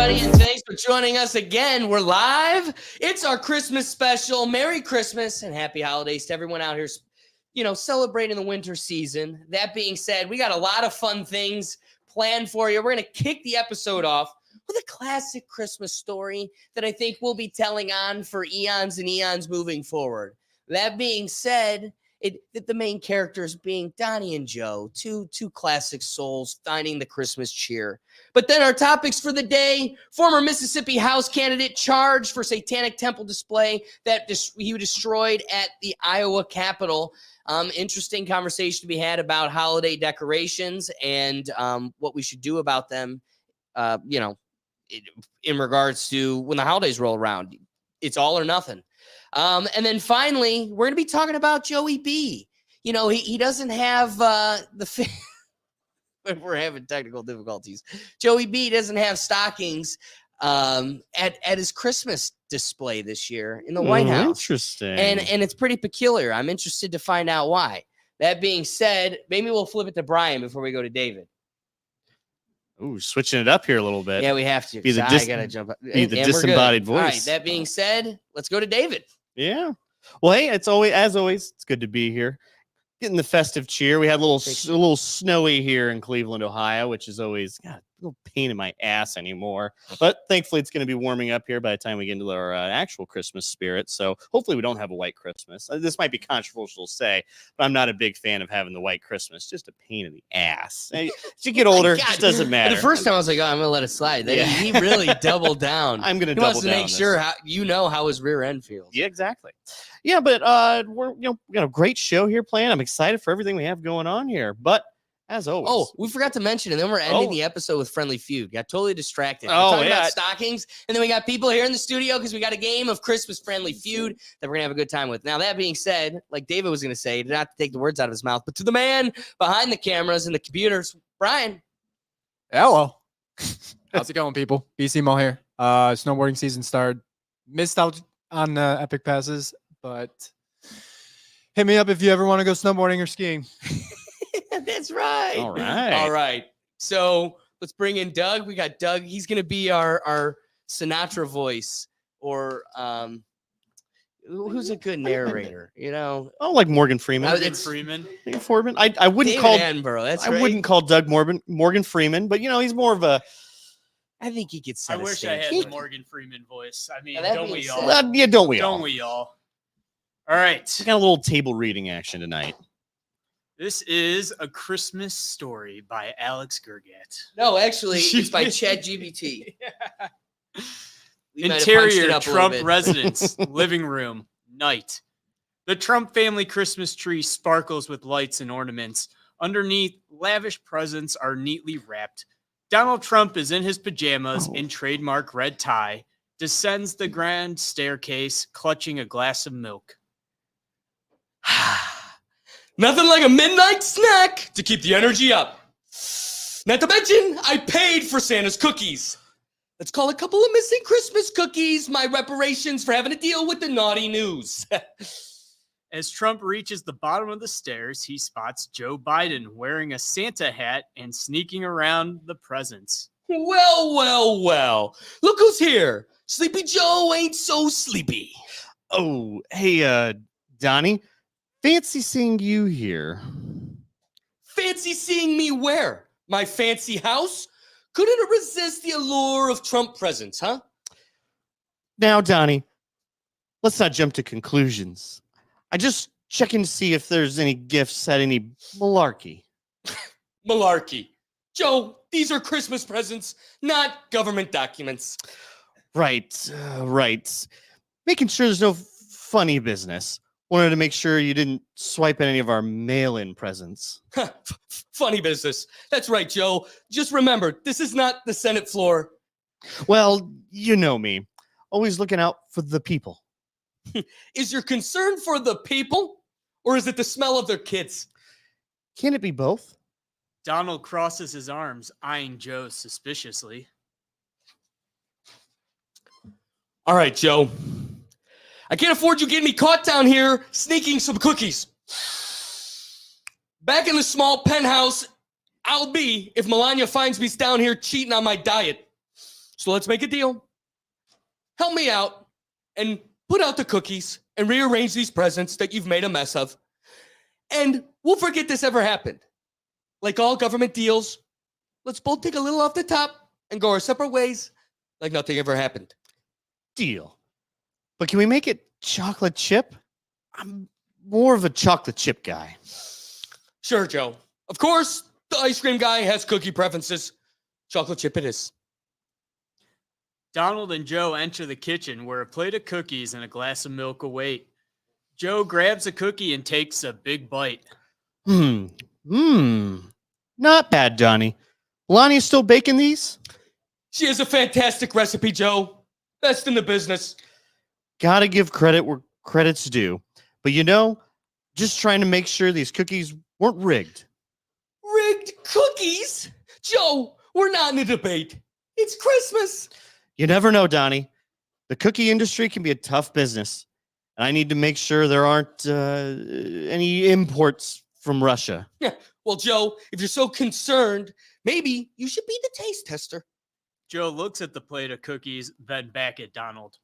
everybody, and thanks for joining us again. We're live. It's our Christmas special. Merry Christmas and happy holidays to everyone out here, celebrating the winter season. That being said, we got a lot of fun things planned for you. We're going to kick the episode off with a classic Christmas story that I think we'll be telling on for eons and eons moving forward. That being said, the main characters being Donnie and Joe, two classic souls finding the Christmas cheer. But then our topics for the day: former Mississippi House candidate charged for satanic temple display that he destroyed at the Iowa Capitol. Interesting conversation to be had about holiday decorations and what we should do about them, in regards to when the holidays roll around. It's all or nothing. And then finally, we're going to be talking about Joey B. He doesn't have we're having technical difficulties. Joey B doesn't have stockings at his Christmas display this year in the White House. Interesting. And it's pretty peculiar. I'm interested to find out why. That being said, maybe we'll flip it to Brian before we go to David. Ooh, switching it up here a little bit. Yeah, we have to. I gotta jump up. Be the disembodied voice. All right, that being said, let's go to David. Yeah. Well, hey, it's always good to be here. Getting the festive cheer. We had a little snowy here in Cleveland, Ohio, which is always a little pain in my ass anymore. But thankfully, it's going to be warming up here by the time we get into our actual Christmas spirit. So hopefully we don't have a white Christmas. This might be controversial to say, but I'm not a big fan of having the white Christmas. Just a pain in the ass. As you get older, it doesn't matter. The first time I was like, I'm going to let it slide. Then he really doubled down. I'm going to double down. He wants to make sure how his rear end feels. Yeah, exactly. Yeah, but we got a great show here planned. I'm excited for everything we have going on here. But as always, we forgot to mention, and then we're ending the episode with Friendly Feud. Got totally distracted. We're talking about stockings, and then we got people here in the studio because we got a game of Christmas Friendly Feud that we're gonna have a good time with. Now, that being said, like David was gonna say, not to take the words out of his mouth, but to the man behind the cameras and the computers, Brian. Hello. How's it going, people? BC Mo here. Snowboarding season started. Missed out on epic passes, but hit me up if you ever want to go snowboarding or skiing. That's right. All right. So let's bring in Doug. We got Doug. He's going to be our Sinatra voice, or who's a good narrator? like Morgan Freeman. Freeman. I wouldn't David call Attenborough. That's I wouldn't call Doug Morgan Freeman, but he's more of a. I think he could set I a wish stage. I had the Morgan Freeman voice. I mean, Yeah, don't we all? Don't we all? Don't we all? All right. We got a little table reading action tonight. This is A Christmas Story by Alex Gergat. No, actually, it's by ChatGPT. Interior Trump residence, living room, night. The Trump family Christmas tree sparkles with lights and ornaments. Underneath, lavish presents are neatly wrapped. Donald Trump is in his pajamas in trademark red tie, descends the grand staircase, clutching a glass of milk. Nothing like a midnight snack to keep the energy up. Not to mention, I paid for Santa's cookies. Let's call a couple of missing Christmas cookies my reparations for having to deal with the naughty news. As Trump reaches the bottom of the stairs, he spots Joe Biden wearing a Santa hat and sneaking around the presents. Well. Look who's here. Sleepy Joe ain't so sleepy. Oh, hey, Donnie. Fancy seeing you here. Fancy seeing me where? My fancy house? Couldn't resist the allure of Trump presents, huh? Now, Donnie, let's not jump to conclusions. I just checking to see if there's any gifts at any malarkey. Malarkey. Joe, these are Christmas presents, not government documents. Right. Making sure there's no funny business. Wanted to make sure you didn't swipe at any of our mail-in presents. Funny business. That's right, Joe. Just remember, this is not the Senate floor. Well, you know me. Always looking out for the people. Is your concern for the people, or is it the smell of their kids? Can it be both? Donald crosses his arms, eyeing Joe suspiciously. All right, Joe. I can't afford you getting me caught down here sneaking some cookies. Back in the small penthouse, I'll be if Melania finds me down here cheating on my diet. So let's make a deal. Help me out and put out the cookies and rearrange these presents that you've made a mess of. And we'll forget this ever happened. Like all government deals, let's both take a little off the top and go our separate ways like nothing ever happened. Deal. But can we make it chocolate chip? I'm more of a chocolate chip guy. Sure, Joe. Of course, the ice cream guy has cookie preferences. Chocolate chip it is. Donald and Joe enter the kitchen where a plate of cookies and a glass of milk await. Joe grabs a cookie and takes a big bite. Not bad, Johnny. Lonnie's still baking these? She has a fantastic recipe, Joe. Best in the business. Gotta give credit where credit's due. But just trying to make sure these cookies weren't rigged. Rigged cookies? Joe, we're not in a debate. It's Christmas. You never know, Donnie. The cookie industry can be a tough business. And I need to make sure there aren't any imports from Russia. Yeah. Well, Joe, if you're so concerned, maybe you should be the taste tester. Joe looks at the plate of cookies, then back at Donald.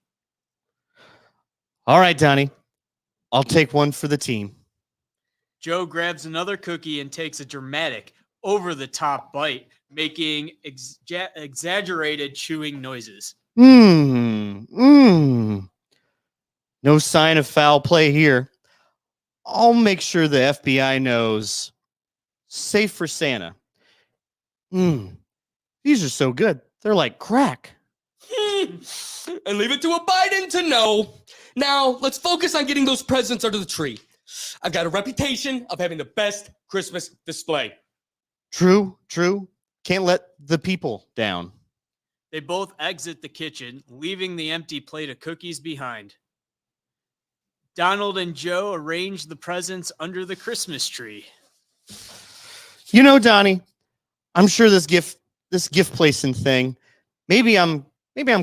All right, Donnie. I'll take one for the team. Joe grabs another cookie and takes a dramatic, over-the-top bite, making exaggerated chewing noises. No sign of foul play here. I'll make sure the FBI knows. Safe for Santa. These are so good. They're like crack. And leave it to a Biden to know. Now, let's focus on getting those presents under the tree. I've got a reputation of having the best Christmas display. True. Can't let the people down. They both exit the kitchen, leaving the empty plate of cookies behind. Donald and Joe arrange the presents under the Christmas tree. Donnie, I'm sure this gift placing thing, maybe I'm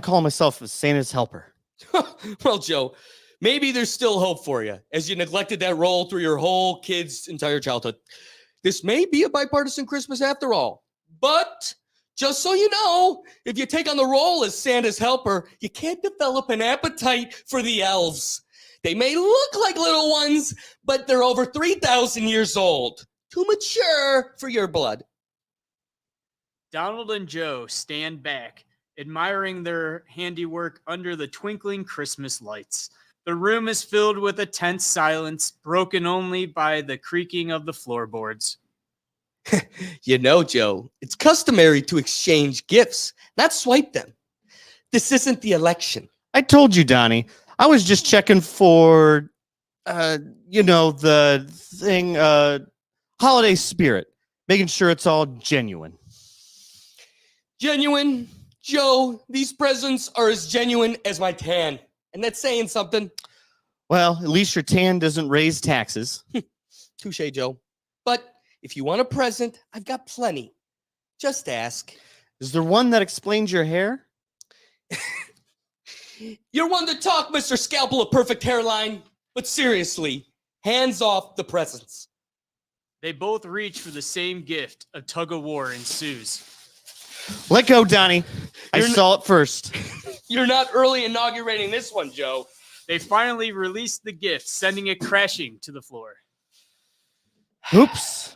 calling myself a Santa's helper. Well, Joe, maybe there's still hope for you as you neglected that role through your whole kid's entire childhood. This may be a bipartisan Christmas after all. But just so you know, if you take on the role as Santa's helper, you can't develop an appetite for the elves. They may look like little ones, but they're over 3,000 years old. Too mature for your blood. Donald and Joe stand back, admiring their handiwork under the twinkling Christmas lights. The room is filled with a tense silence, broken only by the creaking of the floorboards. Joe, it's customary to exchange gifts, not swipe them. This isn't the election. I told you, Donnie. I was just checking for, the thing, holiday spirit, making sure it's all genuine. Genuine? Joe, these presents are as genuine as my tan. And that's saying something. Well, at least your tan doesn't raise taxes. Touche, Joe. But if you want a present, I've got plenty. Just ask. Is there one that explains your hair? You're one to talk, Mr. Scalpel of perfect hairline. But seriously, hands off the presents. They both reach for the same gift. A tug-of-war ensues. Let go, Donnie. I saw it first. You're not early inaugurating this one, Joe. They finally release the gift, sending it crashing to the floor. Oops.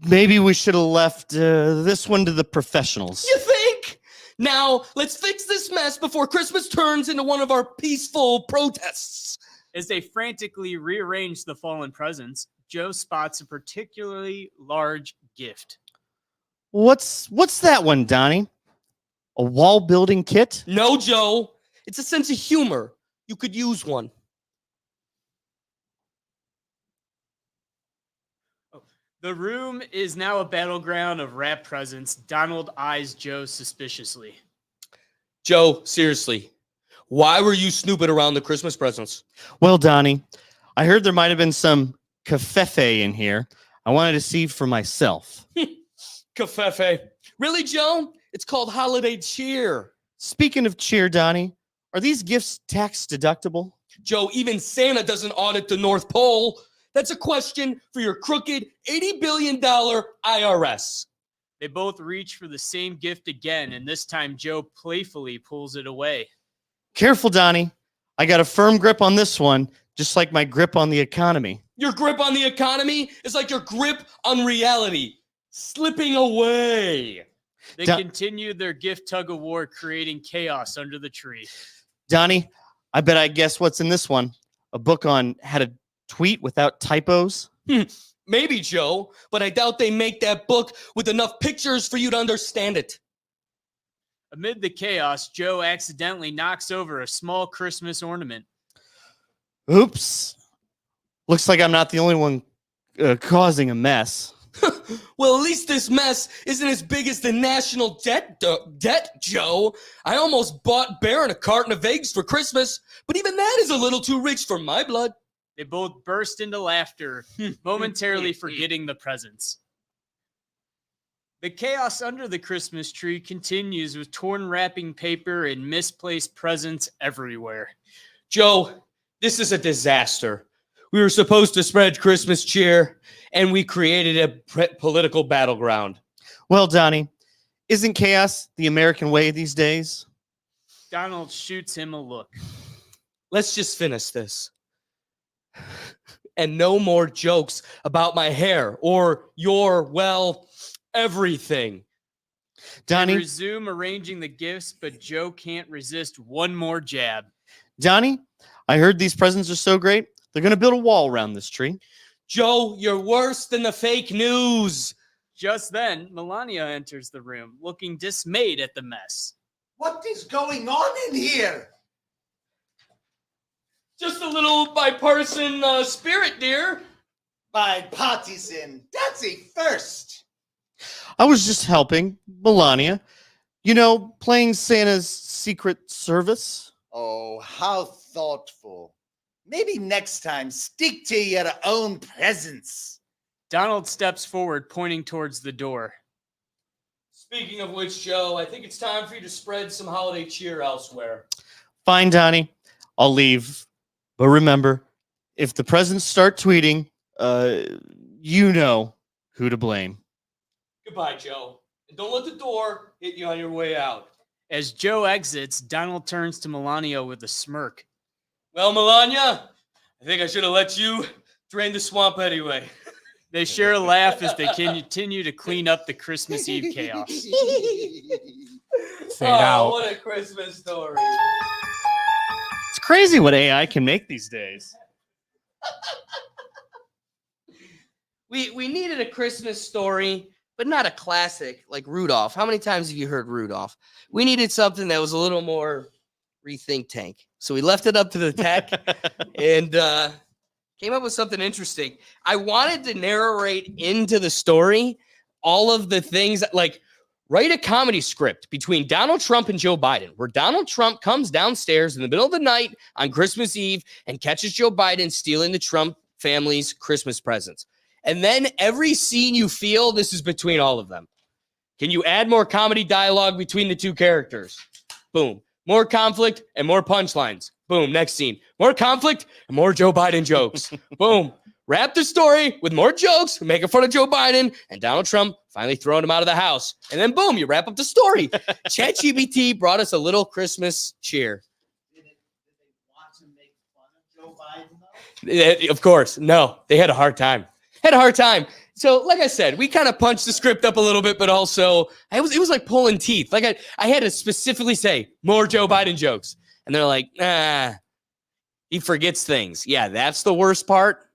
Maybe we should have left this one to the professionals. You think? Now, let's fix this mess before Christmas turns into one of our peaceful protests. As they frantically rearrange the fallen presents, Joe spots a particularly large gift. What's that one, Donnie? A wall building kit? No, Joe. It's a sense of humor. You could use one. The room is now a battleground of wrapped presents. Donald eyes Joe suspiciously. Joe, seriously, why were you snooping around the Christmas presents? Well, Donnie, I heard there might have been some covfefe in here. I wanted to see for myself. Covfefe. Really, Joe? It's called holiday cheer. Speaking of cheer, Donnie, are these gifts tax deductible? Joe, even Santa doesn't audit the North Pole. That's a question for your crooked $80 billion IRS. They both reach for the same gift again, and this time Joe playfully pulls it away. Careful, Donnie. I got a firm grip on this one, just like my grip on the economy. Your grip on the economy is like your grip on reality, slipping away. They continue their gift tug of war, creating chaos under the tree. Donnie, I bet I guess what's in this one. A book on how to tweet without typos. Maybe, Joe, but I doubt they make that book with enough pictures for you to understand it. Amid the chaos, Joe accidentally knocks over a small Christmas ornament. Oops. Looks like I'm not the only one causing a mess. Well, at least this mess isn't as big as the national debt, Joe. I almost bought Baron a carton of eggs for Christmas, but even that is a little too rich for my blood. They both burst into laughter, momentarily forgetting the presents. The chaos under the Christmas tree continues with torn wrapping paper and misplaced presents everywhere. Joe, this is a disaster. We were supposed to spread Christmas cheer, and we created a political battleground. Well, Donnie, isn't chaos the American way these days? Donald shoots him a look. Let's just finish this. And no more jokes about my hair or your, well, everything. Donnie, They resume arranging the gifts, but Joe can't resist one more jab. Donnie, I heard these presents are so great, they're going to build a wall around this tree. Joe, you're worse than the fake news. Just then, Melania enters the room, looking dismayed at the mess. What is going on in here? Just a little bipartisan spirit, dear. Bipartisan. That's a first. I was just helping Melania. You know, playing Santa's Secret Service. Oh, how thoughtful. Maybe next time, stick to your own presents. Donald steps forward, pointing towards the door. Speaking of which, Joe, I think it's time for you to spread some holiday cheer elsewhere. Fine, Donnie. I'll leave. But remember, if the presents start tweeting, you know who to blame. Goodbye, Joe. And don't let the door hit you on your way out. As Joe exits, Donald turns to Melania with a smirk. Well, Melania, I think I should have let you drain the swamp anyway. They share a laugh as they continue to clean up the Christmas Eve chaos. Fade out. What a Christmas story. It's crazy what AI can make these days. We needed a Christmas story, but not a classic like Rudolph. How many times have you heard Rudolph? We needed something that was a little more rethink tank. So we left it up to the tech and came up with something interesting. I wanted to narrate into the story all of the things, like write a comedy script between Donald Trump and Joe Biden, where Donald Trump comes downstairs in the middle of the night on Christmas Eve and catches Joe Biden stealing the Trump family's Christmas presents. And then every scene you feel, this is between all of them. Can you add more comedy dialogue between the two characters? Boom. More conflict and more punchlines. Boom. Next scene. More conflict and more Joe Biden jokes. Boom. Wrap the story with more jokes, making fun of Joe Biden and Donald Trump finally throwing him out of the house. And then boom, you wrap up the story. ChatGPT brought us a little Christmas cheer. Did they want to make fun of Joe Biden, though? Of course. No, they had a hard time. So, like I said, we kind of punched the script up a little bit, but also it was like pulling teeth. Like I had to specifically say more Joe Biden jokes. And they're like, he forgets things. Yeah, that's the worst part.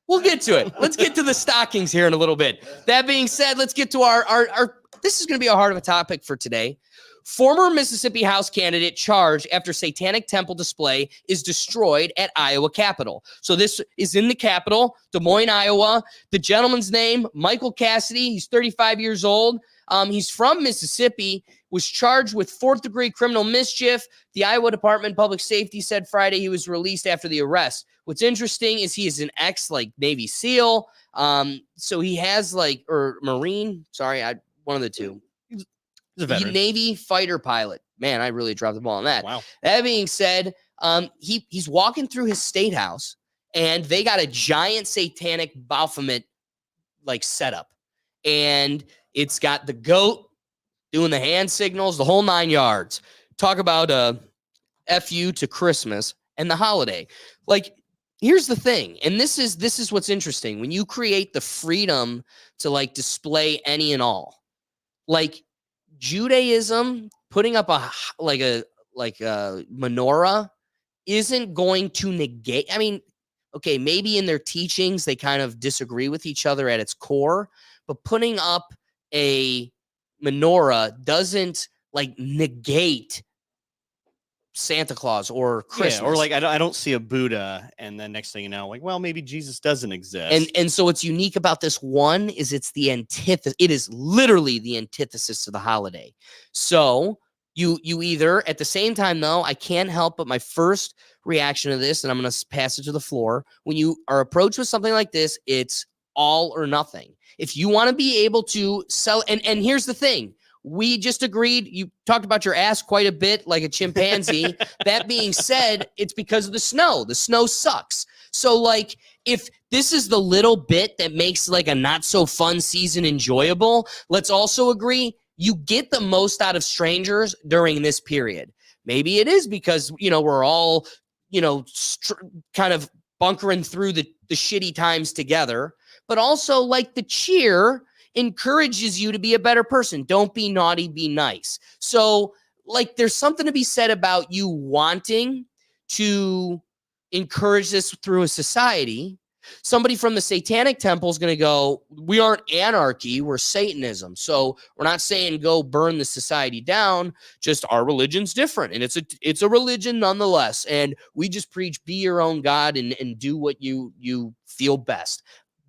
We'll get to it. Let's get to the stockings here in a little bit. That being said, let's get to our this is going to be a heart of a topic for today. Former Mississippi House candidate charged after satanic temple display is destroyed at Iowa Capitol. So this is in the Capitol, Des Moines, Iowa. The gentleman's name, Michael Cassidy. He's 35 years old. He's from Mississippi, was charged with fourth-degree criminal mischief. The Iowa Department of Public Safety said Friday he was released after the arrest. What's interesting is he is an Navy SEAL. So he has or Marine. Sorry, one of the two. He's a veteran. Navy fighter pilot. Man, I really dropped the ball on that. Wow. That being said, he's walking through his state house, and they got a giant satanic Baphomet setup. And It's got the goat doing the hand signals, the whole 9 yards. Talk about FU to Christmas and the holiday. Like, here's the thing, and this is what's interesting. When you create the freedom to like display any and all, like Judaism putting up a menorah isn't going to negate. I mean, okay, maybe in their teachings they kind of disagree with each other at its core, but putting up a menorah doesn't like negate Santa Claus or Christmas. Yeah, or like I don't see a Buddha, and then next thing you know, like, well, maybe Jesus doesn't exist. And so what's unique about this one is it's the antithesis. It is literally the antithesis to the holiday. So you either at the same time, though, I can't help but my first reaction to this, and I'm going to pass it to the floor. When you are approached with something like this, it's all or nothing. If you want to be able to sell, and here's the thing. We just agreed. You talked about your ass quite a bit like a chimpanzee. That being said, it's because of the snow. The snow sucks. So, like, if this is the little bit that makes like a not so fun season enjoyable, let's also agree you get the most out of strangers during this period. Maybe it is because, we're all, kind of bunkering through the shitty times together, but also like the cheer encourages you to be a better person. Don't be naughty, be nice. So, like, there's something to be said about you wanting to encourage this through a society. Somebody from the Satanic Temple is going to go, we aren't anarchy, we're Satanism. So we're not saying go burn the society down, just our religion's different. And it's a religion nonetheless. And we just preach be your own God and do what you feel best.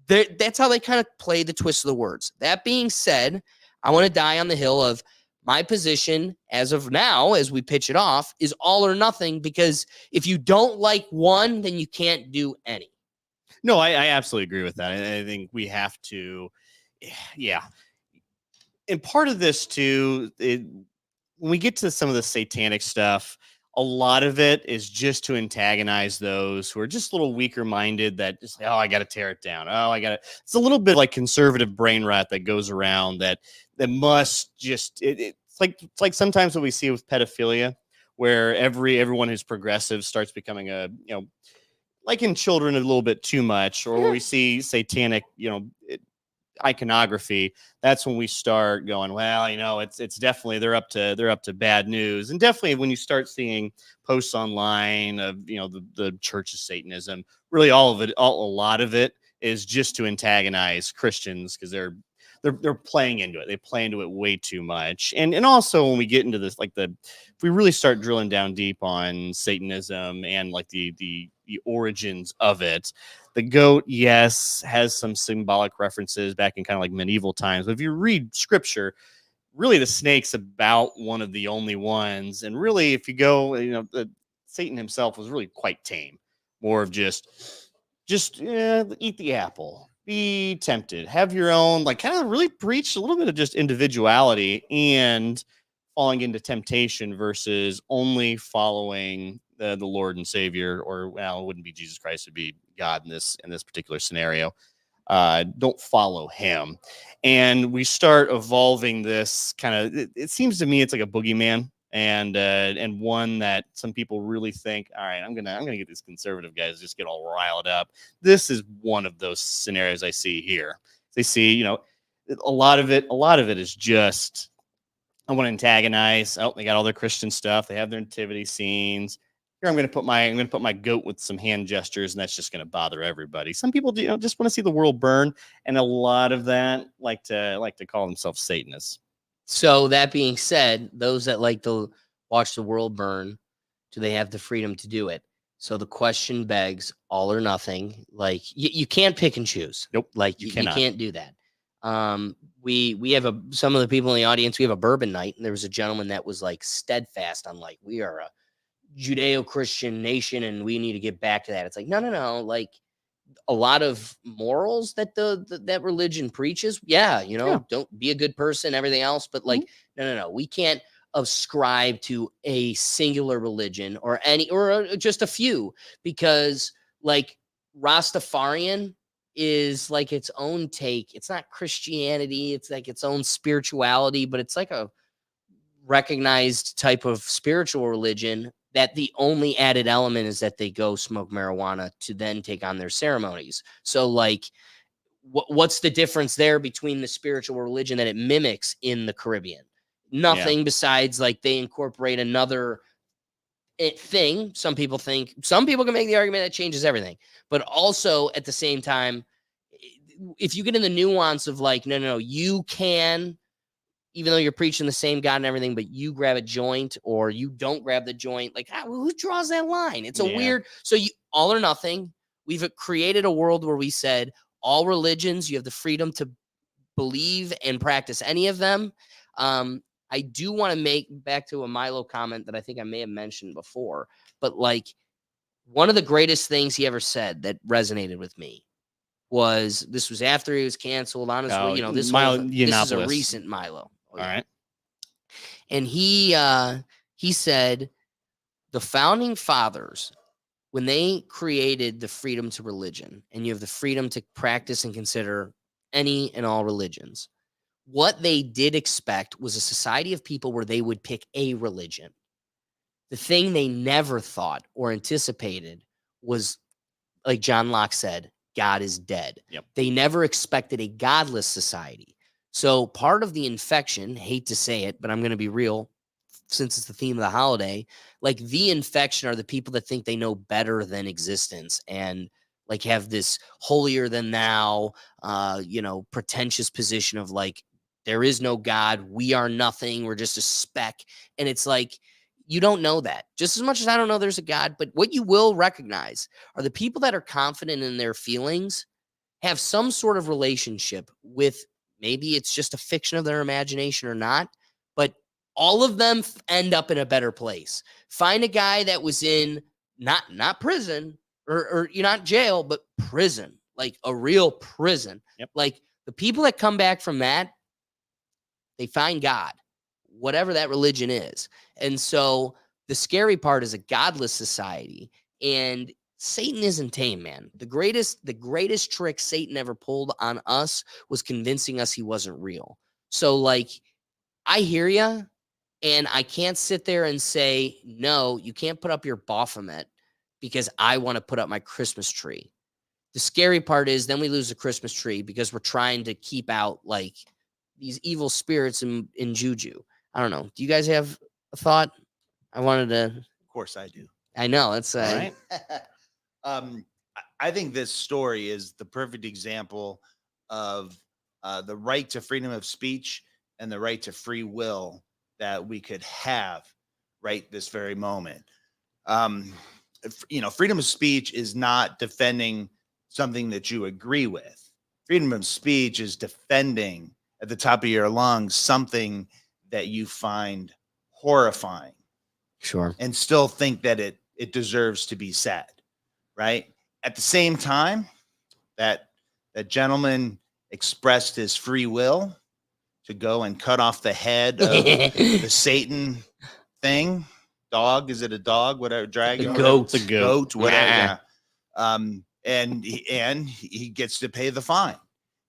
That's how they kind of play the twist of the words. That being said, I want to die on the hill of my position as of now, as we pitch it off, is all or nothing, because if you don't like one, then you can't do any. No, I absolutely agree with that. I think we have to, yeah. And part of this too, when we get to some of the satanic stuff, a lot of it is just to antagonize those who are just a little weaker minded, that just like, oh, I got to tear it down. Oh, it's a little bit like conservative brain rot that goes around that must just, it's like sometimes what we see with pedophilia, where everyone who's progressive starts becoming like in children a little bit too much, or we see satanic, iconography. That's when we start going, well, it's definitely they're up to bad news. And definitely when you start seeing posts online of the Church of Satanism, really a lot of it is just to antagonize Christians, because they're playing into it. They play into it way too much. And also when we get into this, like if we really start drilling down deep on Satanism and like the origins of it, the goat, yes, has some symbolic references back in kind of like medieval times. But if you read scripture, really the snake's about one of the only ones. And really, if you go, Satan himself was really quite tame, more of just eat the apple, be tempted, have your own, like kind of really preach a little bit of just individuality and falling into temptation versus only following the Lord and Savior, or it wouldn't be Jesus Christ, it'd be God in this particular scenario. Don't follow him. And we start evolving this kind of, it seems to me it's like a boogeyman, and one that some people really think, all right, I'm gonna get these conservative guys just get all riled up. This is one of those scenarios I see here. They see, a lot of it is just, I want to antagonize. Oh, they got all their Christian stuff. They have their nativity scenes. Here, I'm going to put my goat with some hand gestures, and that's just going to bother everybody. Some people, just want to see the world burn, and a lot of that like to call themselves Satanists. So that being said, those that like to watch the world burn, do they have the freedom to do it? So the question begs, all or nothing. Like you can't pick and choose. Nope. Like you can't do that. We have some of the people in the audience, we have a bourbon night, and there was a gentleman that was like steadfast on like, we are a Judeo-Christian nation and we need to get back to that. It's like, no. Like a lot of morals that that religion preaches. Yeah. Don't be a good person, everything else. But like, no. We can't ascribe to a singular religion or just a few, because like Rastafarian is like its own take. It's not Christianity. It's like its own spirituality, but it's like a recognized type of spiritual religion that the only added element is that they go smoke marijuana to then take on their ceremonies. So like what's the difference there between the spiritual religion that it mimics in the Caribbean? Nothing besides like they incorporate another thing. Some people can make the argument that changes everything, but also at the same time, if you get in the nuance of like, no, you can, even though you're preaching the same God and everything, but you grab a joint or you don't grab the joint, like who draws that line? It's a weird, so you all or nothing. We've created a world where we said all religions, you have the freedom to believe and practice any of them. I do want to make back to a Milo comment that I think I may have mentioned before, but like one of the greatest things he ever said that resonated with me was this was after he was canceled. Honestly, this is a recent Milo. All right. And he said the founding fathers, when they created the freedom to religion, and you have the freedom to practice and consider any and all religions, what they did expect was a society of people where they would pick a religion. The thing they never thought or anticipated was, like John Locke said, God is dead. Yep. They never expected a godless society. So part of the infection, hate to say it, but I'm going to be real, since it's the theme of the holiday, like the infection are the people that think they know better than existence and like have this holier than thou, pretentious position of like, there is no God. We are nothing. We're just a speck. And it's like, you don't know that. Just as much as I don't know there's a God, but what you will recognize are the people that are confident in their feelings have some sort of relationship with, maybe it's just a fiction of their imagination or not, but all of them end up in a better place. Find a guy that was in not prison or not jail, but prison, like a real prison. Yep. Like the people that come back from that, they find God, whatever that religion is. And so the scary part is a godless society, and Satan isn't tame, man. The greatest trick Satan ever pulled on us was convincing us he wasn't real. So like, I hear you, and I can't sit there and say, no, you can't put up your Baphomet because I want to put up my Christmas tree. The scary part is then we lose the Christmas tree because we're trying to keep out like these evil spirits in juju. I don't know. Do you guys have a thought? I wanted to. Of course I do. I know. It's All right. I think this story is the perfect example of the right to freedom of speech and the right to free will that we could have right this very moment. Freedom of speech is not defending something that you agree with. Freedom of speech is defending at the top of your lungs something that you find horrifying. Sure. And still think that it deserves to be said, right? At the same time, that gentleman expressed his free will to go and cut off the head of the Satan thing. Dog, is it a dog? Whatever, dragon, The goat. The goat. whatever. Yeah. And he gets to pay the fine.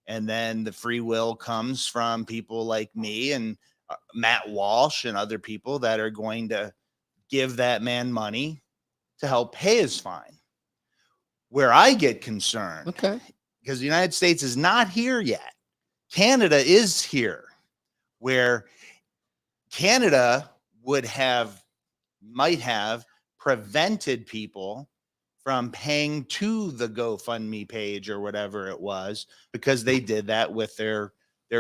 And then the free will comes from people like me and Matt Walsh and other people that are going to give that man money to help pay his fine. Where I get concerned, Okay, because the United States is not here yet. Canada is here, where Canada might have prevented people from paying to the GoFundMe page or whatever it was, because they did that with their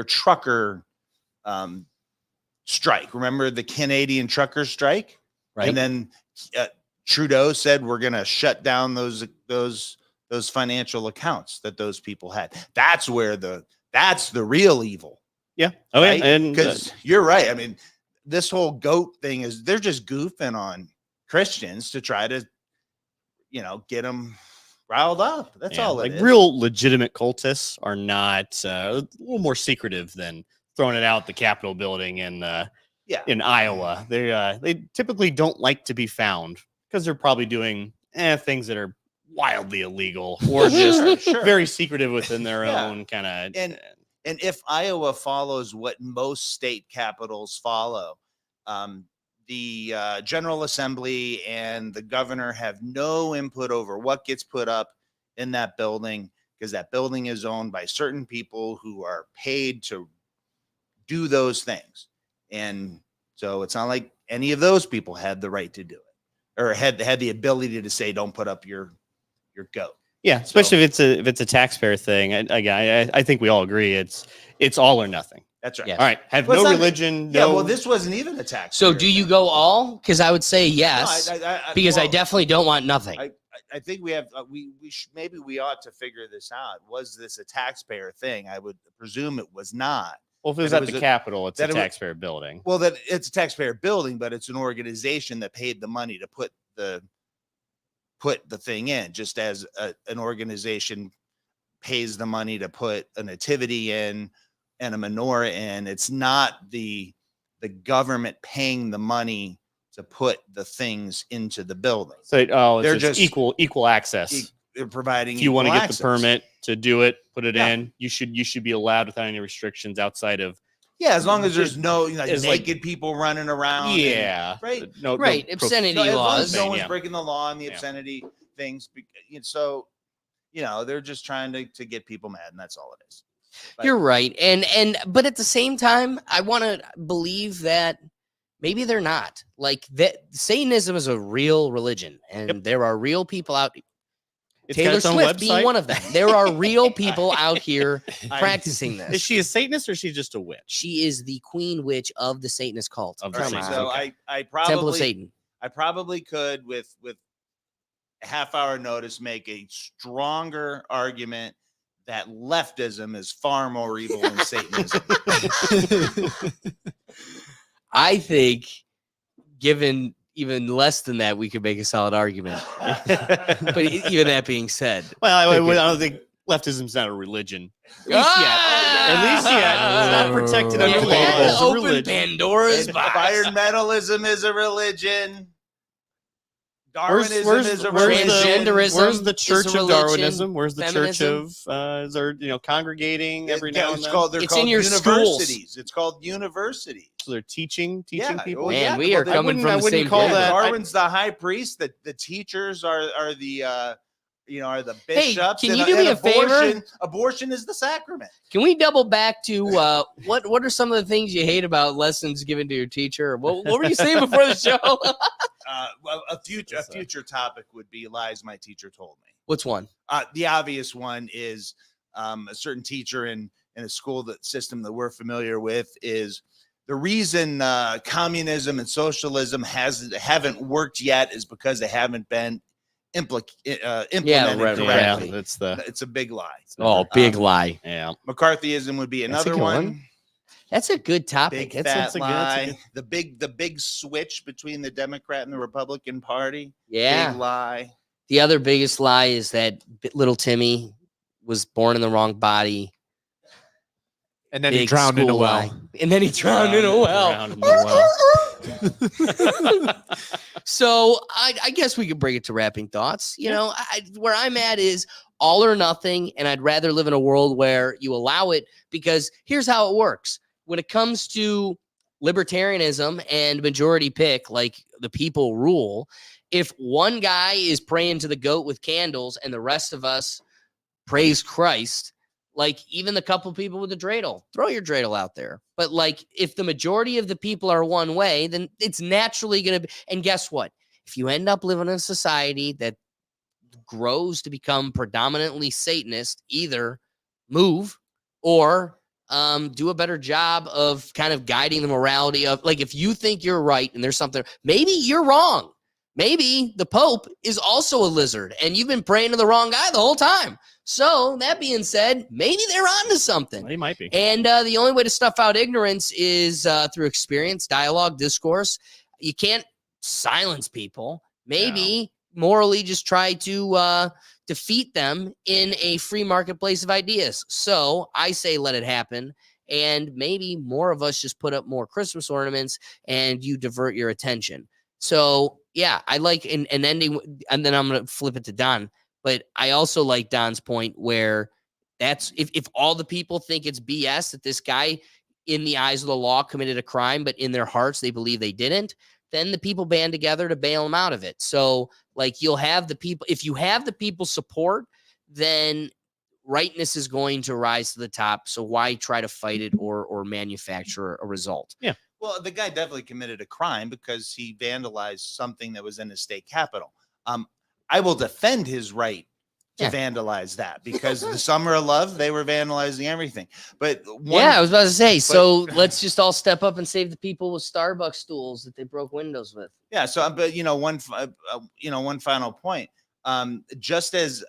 trucker strike. Remember the Canadian trucker strike? right. And then Trudeau said we're going to shut down those financial accounts that those people had. That's the real evil. Yeah. Oh right? yeah. And because you're right. I mean, this whole goat thing is they're just goofing on Christians to try to, get them riled up. That's all it like is. real legitimate cultists are not a little more secretive than throwing it out the Capitol building in Iowa. They typically don't like to be found because they're probably doing things that are wildly illegal or just Sure. very secretive within their Yeah. own kind of. And if Iowa follows what most state capitals follow, the General Assembly and the governor have no input over what gets put up in that building, because that building is owned by certain people who are paid to do those things. And so it's not like any of those people had the right to do it or had the ability to say, don't put up your goat. Yeah, especially if it's a taxpayer thing. I think we all agree it's all or nothing. That's right. Yes. All right, have Well, it's no not- religion. Yeah, No, well, this wasn't even a tax. So do you go all? Because I would say yes, because I well, definitely don't want nothing. I think we have maybe we ought to figure this out. Was this a taxpayer thing? I would presume it was not. well, if it was that at it the was Capitol, it's a that it was- taxpayer building. Well, that it's a taxpayer building, but it's an organization that paid the money to put the thing in, just as an organization pays the money to put a nativity in and a menorah in. It's not the government paying the money to put the things into the building. So They're it's just- equal access. They're providing. If you want to equal get the access. permit to do it, put it Yeah. in. You should be allowed without any restrictions outside of. Yeah, as long as there's no It's like- naked people running around. and- Yeah, right. No, Right, no obscenity So as long laws. as no one's Yeah. breaking the law and the Yeah. obscenity things. So, they're just trying to get people mad, and that's all it is. But- You're right. But at the same time, I want to believe that maybe they're not. Like that Satanism is a real religion, and there are real people out. It's got Taylor its own Swift being website. one of them. There are real people out here I- practicing this. Is she a Satanist or is she just a witch? She is the queen witch of the Satanist cult. Of the All Come right, Satanist on. so okay. I Temple of probably Satan. I probably could with a half-hour notice make a stronger argument that leftism is far more evil than Satanism. I think, given even less than that, we could make a solid argument. But even that being said, Well, I don't think leftism's not a religion. At least yet. At least yet. It's not protected Oh, under you law. had It's to a open religion. Pandora's box. Environmentalism is a religion. Darwinism is a religion. Transgenderism Where's the is a Church of religion. Darwinism? Where's the Church Feminism. of is there congregating every now and It's then? called, they're It's called in your schools. universities. It's called universities. So they're teaching Yeah, people. well, Man, yeah, we well, are they coming wouldn't- from I the wouldn't same call planet. that- Darwin's the high priest. The teachers are the are the Hey, bishops. can and- you do me and a favor? Abortion is the sacrament. Can we double back to what are some of the things you hate about lessons given to your teacher? What were you saying before the show? Well, a future topic would be lies my teacher told me. What's one? The obvious one is a certain teacher in a school system that we're familiar with is the reason communism and socialism haven't worked yet is because they haven't been implemented right, correctly. Yeah, correctly. that's the It's a big lie. Oh, big lie. yeah. McCarthyism would be That's a another good one. one. That's a good topic. Big That's fat a good- that's a lie. The big switch between the Democrat and the Republican Party. yeah. Big lie. The other biggest lie is that little Timmy was born in the wrong body. And then he Big drowned in a school well. lie. And then he drowned in a well. Drowned in the well. So I guess we could bring it to wrapping thoughts. You know, where I'm at is all or nothing, and I'd rather live in a world where you allow it, because here's how it works. When it comes to libertarianism and majority pick, like the people rule, if one guy is praying to the goat with candles and the rest of us praise Christ, like even the couple people with the dreidel, throw your dreidel out there. But like if the majority of the people are one way, then it's naturally going to be. And guess what? If you end up living in a society that grows to become predominantly Satanist, either move or do a better job of kind of guiding the morality of, like, if you think you're right and there's something, maybe you're wrong. Maybe the Pope is also a lizard and you've been praying to the wrong guy the whole time. So that being said, maybe they're onto something. He might be. And the only way to snuff out ignorance is through experience, dialogue, discourse. You can't silence people. Maybe morally just try to defeat them in a free marketplace of ideas. So I say let it happen. And maybe more of us just put up more Christmas ornaments and you divert your attention. So, yeah, I like an ending. And then I'm going to flip it to Don. But I also like Don's point where that's if all the people think it's BS that this guy in the eyes of the law committed a crime, but in their hearts they believe they didn't, then the people band together to bail him out of it. So like you'll have the people, if you have the people support, then rightness is going to rise to the top. So why try to fight it or manufacture a result? Yeah. Well, the guy definitely committed a crime because he vandalized something that was in the state capitol. I will defend his right to vandalize that because the Summer of Love, they were vandalizing everything. But I was about to say, so let's just all step up and save the people with Starbucks stools that they broke windows with. Yeah. So, but one final point. Just as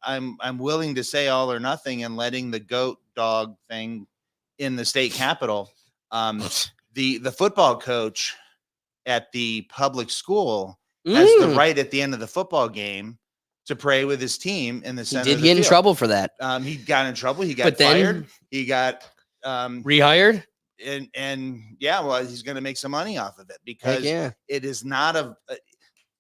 I'm willing to say all or nothing and letting the goat dog thing in the state capitol, the football coach at the public school has the right at the end of the football game to pray with his team in the center. He did get in trouble for that. He got in trouble. He got fired. He got rehired. And well, he's going to make some money off of it because it is not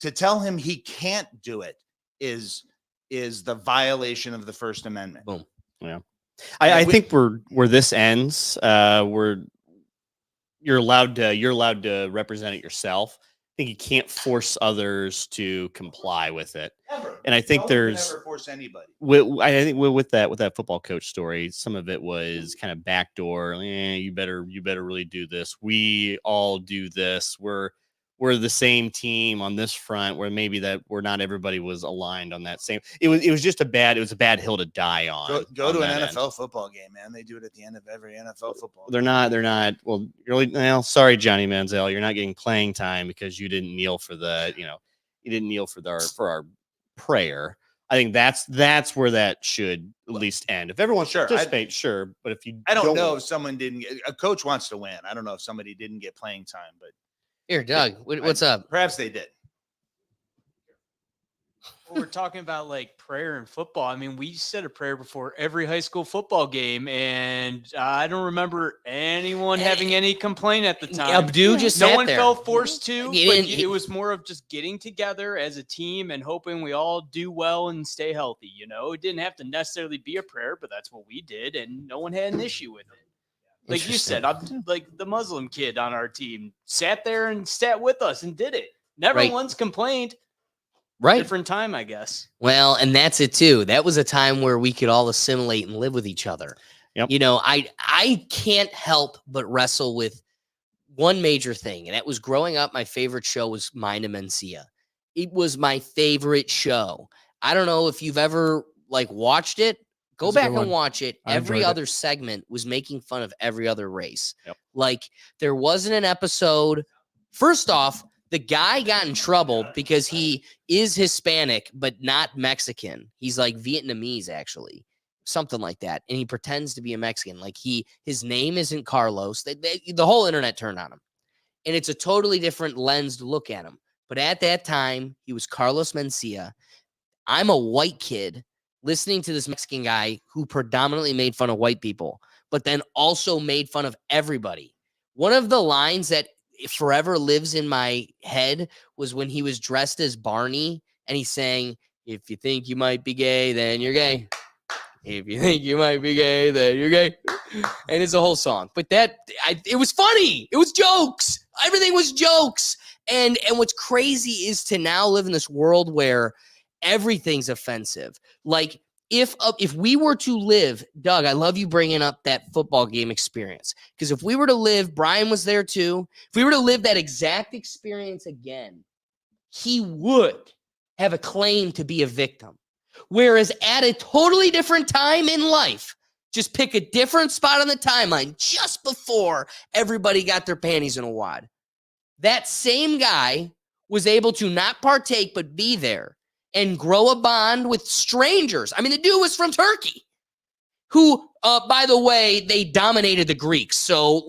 to tell him he can't do it is the violation of the First Amendment. Boom. Yeah. I think where this ends, where you're allowed to represent it yourself. I think you can't force others to comply with it. Ever. And I think never force anybody. I think with that football coach story, some of it was kind of backdoor. You better really do this. We all do this. We're the same team on this front where maybe that where not everybody was aligned on that same. It was just a bad hill to die on. Go on to an that NFL end. Football game, man. They do it at the end of every NFL football game. They're not. Well, sorry, Johnny Manziel, you're not getting playing time because you didn't kneel for our prayer. I think that's where that should at least end. If everyone participates, sure. But if you, I don't know if someone didn't. A coach wants to win. I don't know if somebody didn't get playing time, but. Here, Doug, what's up? Perhaps they did. Well, we're talking about like prayer and football. I mean, we said a prayer before every high school football game, and I don't remember anyone having any complaint at the time. Abdu just no one there. felt forced to. It was more of just getting together as a team and hoping we all do well and stay healthy. It didn't have to necessarily be a prayer, but that's what we did, and no one had an issue with it. Like you said, I'm like the Muslim kid on our team sat there and sat with us and did it. Never once complained. Right. Different time, I guess. Well, and that's it too. That was a time where we could all assimilate and live with each other. Yep. I can't help but wrestle with one major thing, and that was growing up. My favorite show was Mind of Mencia. It was my favorite show. I don't know if you've ever watched it. Go back and watch it. Every other segment was making fun of every other race. Yep. There wasn't an episode. First off, the guy got in trouble because he is Hispanic, but not Mexican. He's like Vietnamese, actually, something like that. And he pretends to be a Mexican. His name isn't Carlos. The whole internet turned on him. And it's a totally different lens to look at him. But at that time, he was Carlos Mencia. I'm a white kid listening to this Mexican guy who predominantly made fun of white people, but then also made fun of everybody. One of the lines that forever lives in my head was when he was dressed as Barney and he's saying, "If you think you might be gay, then you're gay. If you think you might be gay, then you're gay." And it's a whole song. But it was funny. It was jokes. Everything was jokes. And what's crazy is to now live in this world where everything's offensive. If we were to live, Doug, I love you bringing up that football game experience. Because if we were to live, Brian was there too. If we were to live that exact experience again, he would have a claim to be a victim. Whereas at a totally different time in life, just pick a different spot on the timeline just before everybody got their panties in a wad. That same guy was able to not partake, but be there and grow a bond with strangers. I mean, the dude was from Turkey, who, by the way, they dominated the Greeks. So,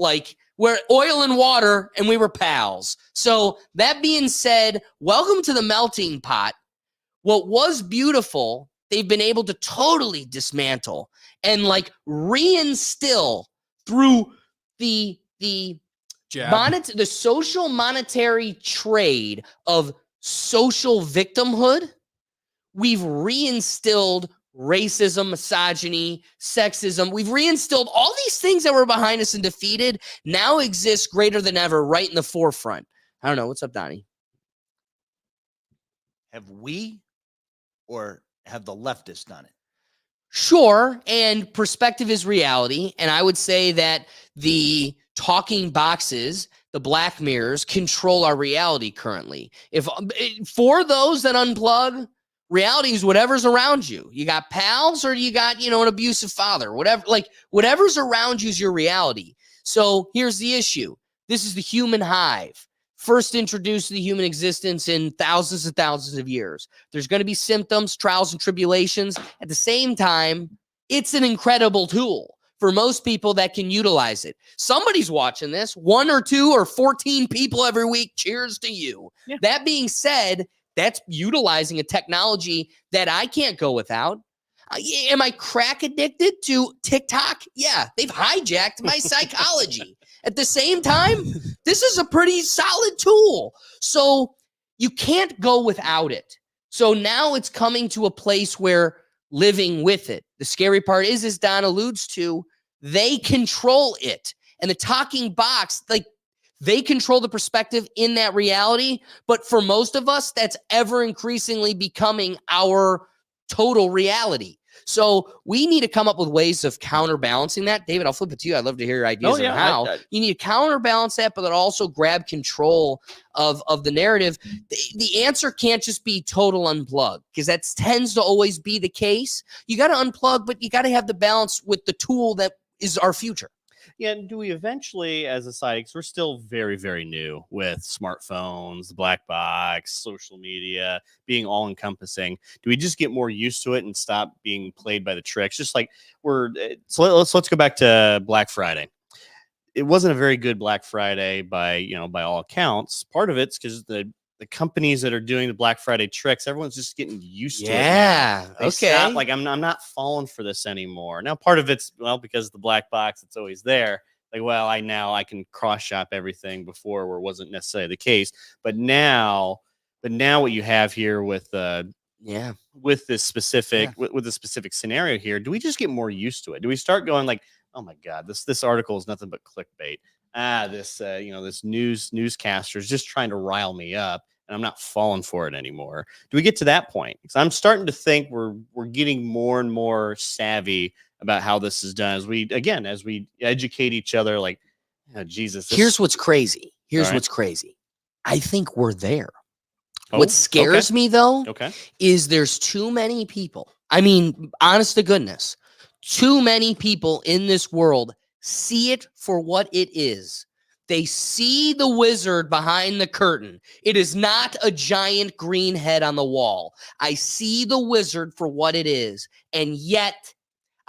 we're oil and water, and we were pals. So, that being said, welcome to the melting pot. What was beautiful, they've been able to totally dismantle and, reinstill through the social monetary trade of social victimhood. we've reinstilled racism, misogyny, sexism. We've reinstilled all these things that were behind us and defeated now exist greater than ever right in the forefront. I don't know. What's up, Donnie? Have we or have the leftists done it? Sure, and perspective is reality. And I would say that the talking boxes, the black mirrors, control our reality currently. If for those that unplug, reality is whatever's around you. You got pals or you got, an abusive father, whatever, like whatever's around you is your reality. So here's the issue. This is the human hive. First introduced to the human existence in thousands and thousands of years. There's going to be symptoms, trials, and tribulations. At the same time, it's an incredible tool for most people that can utilize it. Somebody's watching this, 1 or 2 or 14 people every week. Cheers to you. Yeah. That being said, that's utilizing a technology that I can't go without. Am I crack addicted to TikTok? Yeah, they've hijacked my psychology. At the same time, this is a pretty solid tool. So you can't go without it. So now it's coming to a place where living with it. The scary part is, as Don alludes to, they control it. And the talking box, like, they control the perspective in that reality. But for most of us, that's ever increasingly becoming our total reality. So we need to come up with ways of counterbalancing that. David, I'll flip it to you. I'd love to hear your ideas on how. You need to counterbalance that, but then also grab control of the narrative. The answer can't just be total unplug, because that tends to always be the case. You got to unplug, but you got to have the balance with the tool that is our future. Yeah, and do we eventually, as a society, because we're still very, very new with smartphones, the black box, social media, being all encompassing, do we just get more used to it and stop being played by the tricks? Just like let's go back to Black Friday. It wasn't a very good Black Friday by all accounts. Part of it's because the companies that are doing the Black Friday tricks, everyone's just getting used to it. Yeah. They stop, like, I'm not falling for this anymore. Now, part of it's, because the black box, it's always there. Like, well, I can cross shop everything before where it wasn't necessarily the case. But now what you have here with this specific with the specific scenario here, do we just get more used to it? Do we start going like, oh my God, this article is nothing but clickbait. This newscaster is just trying to rile me up, and I'm not falling for it anymore. Do we get to that point? Because I'm starting to think we're getting more and more savvy about how this is done as we educate each other. Like, oh, Jesus. Here's what's crazy. What's crazy. I think we're there. What scares me, though, is there's too many people. I mean, honest to goodness, too many people in this world see it for what it is. They see the wizard behind the curtain. It is not a giant green head on the wall. I see the wizard for what it is. And yet,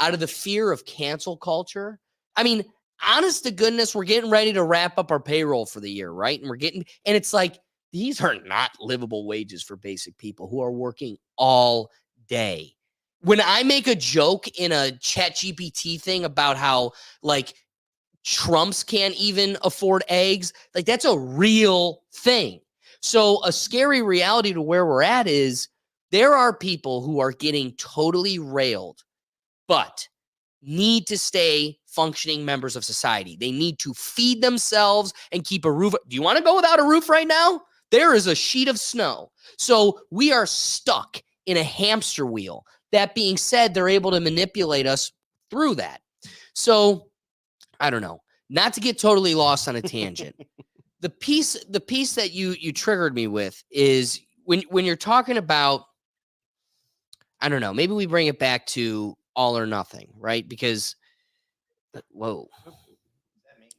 out of the fear of cancel culture, I mean, honest to goodness, we're getting ready to wrap up our payroll for the year, right? And it's like, these are not livable wages for basic people who are working all day. When I make a joke in a ChatGPT thing about how, like, Trumps can't even afford eggs, like, that's a real thing. So a scary reality to where we're at is there are people who are getting totally railed, but need to stay functioning members of society. They need to feed themselves and keep a roof. Do you want to go without a roof right now? There is a sheet of snow. So we are stuck in a hamster wheel. That being said, they're able to manipulate us through that. So I don't know, not to get totally lost on a tangent. The piece that you triggered me with is when you're talking about, I don't know, maybe we bring it back to all or nothing, right? Because whoa.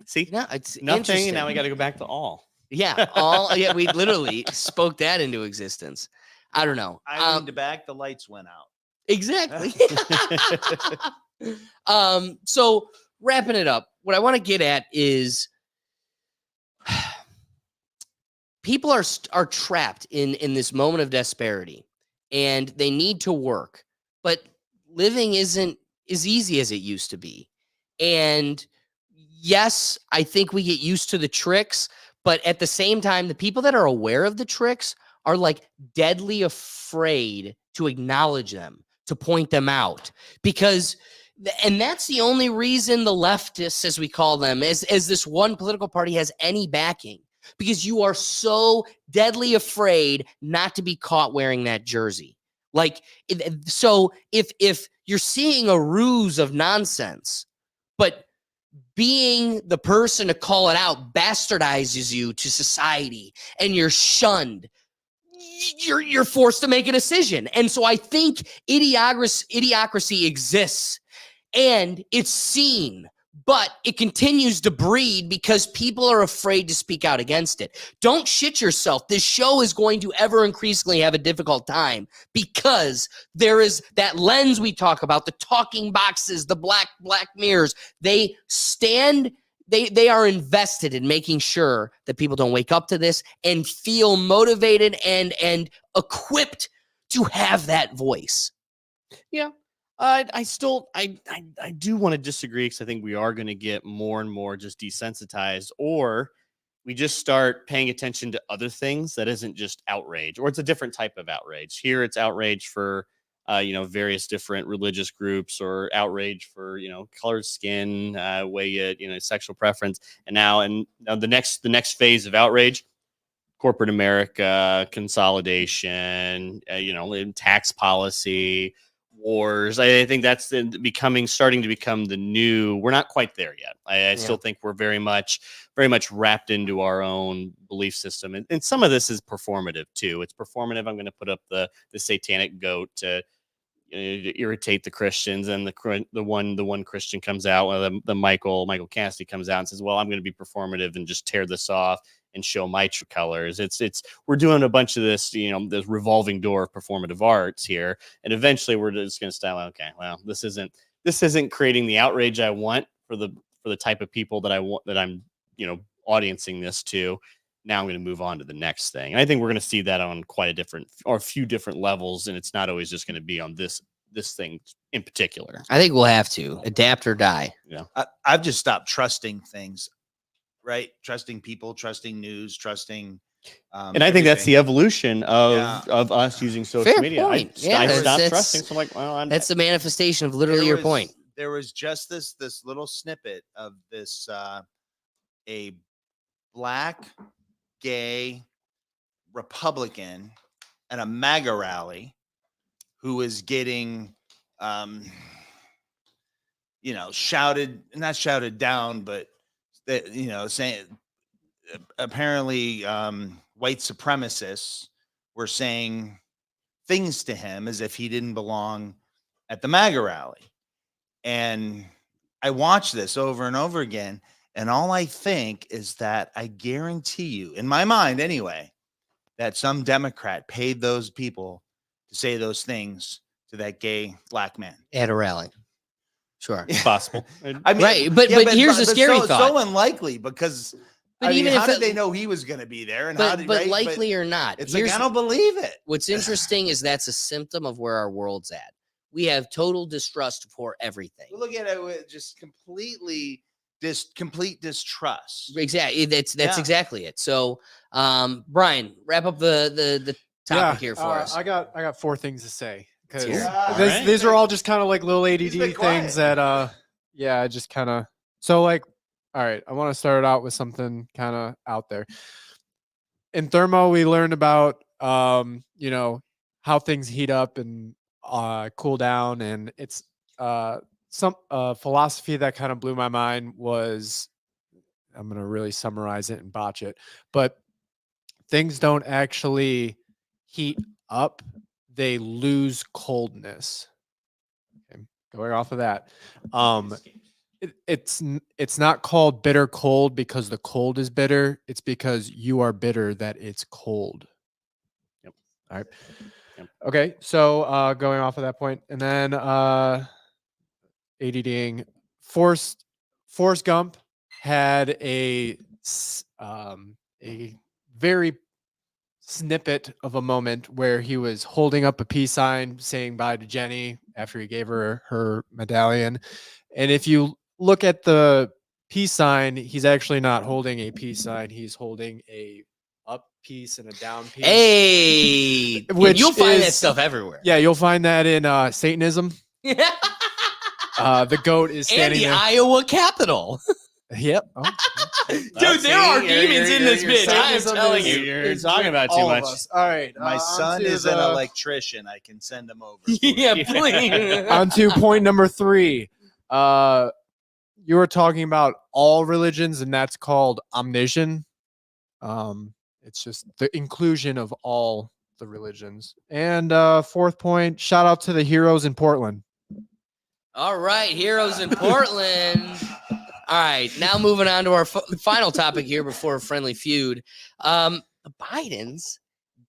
See, no, it's nothing, and now we got to go back to all. Yeah, all. Yeah, we literally spoke that into existence. I don't know. I leaned back, the lights went out. Exactly. So wrapping it up, what I want to get at is people are trapped in this moment of disparity, and they need to work, but living isn't as easy as it used to be. And yes, I think we get used to the tricks, but at the same time, the people that are aware of the tricks are like deadly afraid to acknowledge them, to point them out, because and that's the only reason the leftists, as we call them, as this one political party has any backing, because you are so deadly afraid not to be caught wearing that jersey. Like, so if you're seeing a ruse of nonsense, but being the person to call it out bastardizes you to society and you're shunned, you're forced to make a decision. And so I think idiocracy exists and it's seen, but it continues to breed because people are afraid to speak out against it. Don't shit yourself. This show is going to ever increasingly have a difficult time because there is that lens we talk about, the talking boxes, the black mirrors. They are invested in making sure that people don't wake up to this and feel motivated and equipped to have that voice. Yeah. I do want to disagree because I think we are going to get more and more just desensitized, or we just start paying attention to other things that isn't just outrage, or it's a different type of outrage. Here it's outrage for various different religious groups, or outrage for colored skin, way you sexual preference, and now the next phase of outrage, corporate America, consolidation, tax policy, wars. I think that's starting to become the new. We're not quite there yet. I still think we're very much wrapped into our own belief system, and some of this is performative too. It's performative. I'm going to put up the satanic goat to irritate the Christians, and the one Christian comes out, the Michael Cassidy comes out and says, "Well, I'm going to be performative and just tear this off and show my true colors." We're doing a bunch of this, this revolving door of performative arts here, and eventually we're just going to style. Okay, well, this isn't creating the outrage I want for the type of people that I'm audiencing this to. Now I'm going to move on to the next thing. And I think we're going to see that on a few different levels, and it's not always just going to be on this thing in particular. I think we'll have to adapt or die. Yeah, I've just stopped trusting things, right? Trusting people, trusting news, trusting. And I think that's the evolution of us using social Fair media. point. I stopped that's- trusting. So I'm like, well, That's the manifestation of literally your point. There was just this little snippet of this a black gay Republican at a MAGA rally who was getting not shouted down, but saying apparently white supremacists were saying things to him as if he didn't belong at the MAGA rally. And I watched this over and over again, and all I think is that I guarantee you, in my mind anyway, that some Democrat paid those people to say those things to that gay black man At a rally. Sure. it's possible. I mean, Right, but here's the scary thought. So unlikely, because But even how if did they know he was going to be there? And but likely or not, it's like, I don't believe it. What's interesting is that's a symptom of where our world's at. We have total distrust for everything. We look at it with just complete distrust. Exactly. That's exactly it. So, Brian, wrap up the topic here for us. I got 4 things to say because Yeah. these are all just kind of like little He's been ADD quiet. things that just kind of so like. All right, I want to start out with something kind of out there. In thermo, we learned about how things heat up and cool down, and it's some philosophy that kind of blew my mind was, I'm going to really summarize it and botch it, but things don't actually heat up, they lose coldness. Okay, going off of that. It's not called bitter cold because the cold is bitter. It's because you are bitter that it's cold. Yep. All right. Yep. Okay. So going off of that point, and then ADDing, Forrest Gump had a very snippet of a moment where he was holding up a peace sign saying bye to Jenny after he gave her medallion. And if you look at the peace sign, he's actually not holding a peace sign. He's holding a up piece and a down piece. Hey, and Which you'll find that is- stuff everywhere. Yeah, you'll find that in Satanism. and The goat is standing the there. Iowa Capitol. Yep. Oh, Dude, there are demons in this bitch. I am Satanism telling is- you. You're talking about too all of much. us. All right. My son onto is an the- electrician. I can send him over. Yeah, please. On to point number 3. You were talking about all religions, and that's called omniscience. It's just the inclusion of all the religions. And 4th point, shout out to the heroes in Portland. All right, heroes in Portland. All right, now moving on to our final topic here before a friendly feud. The Bidens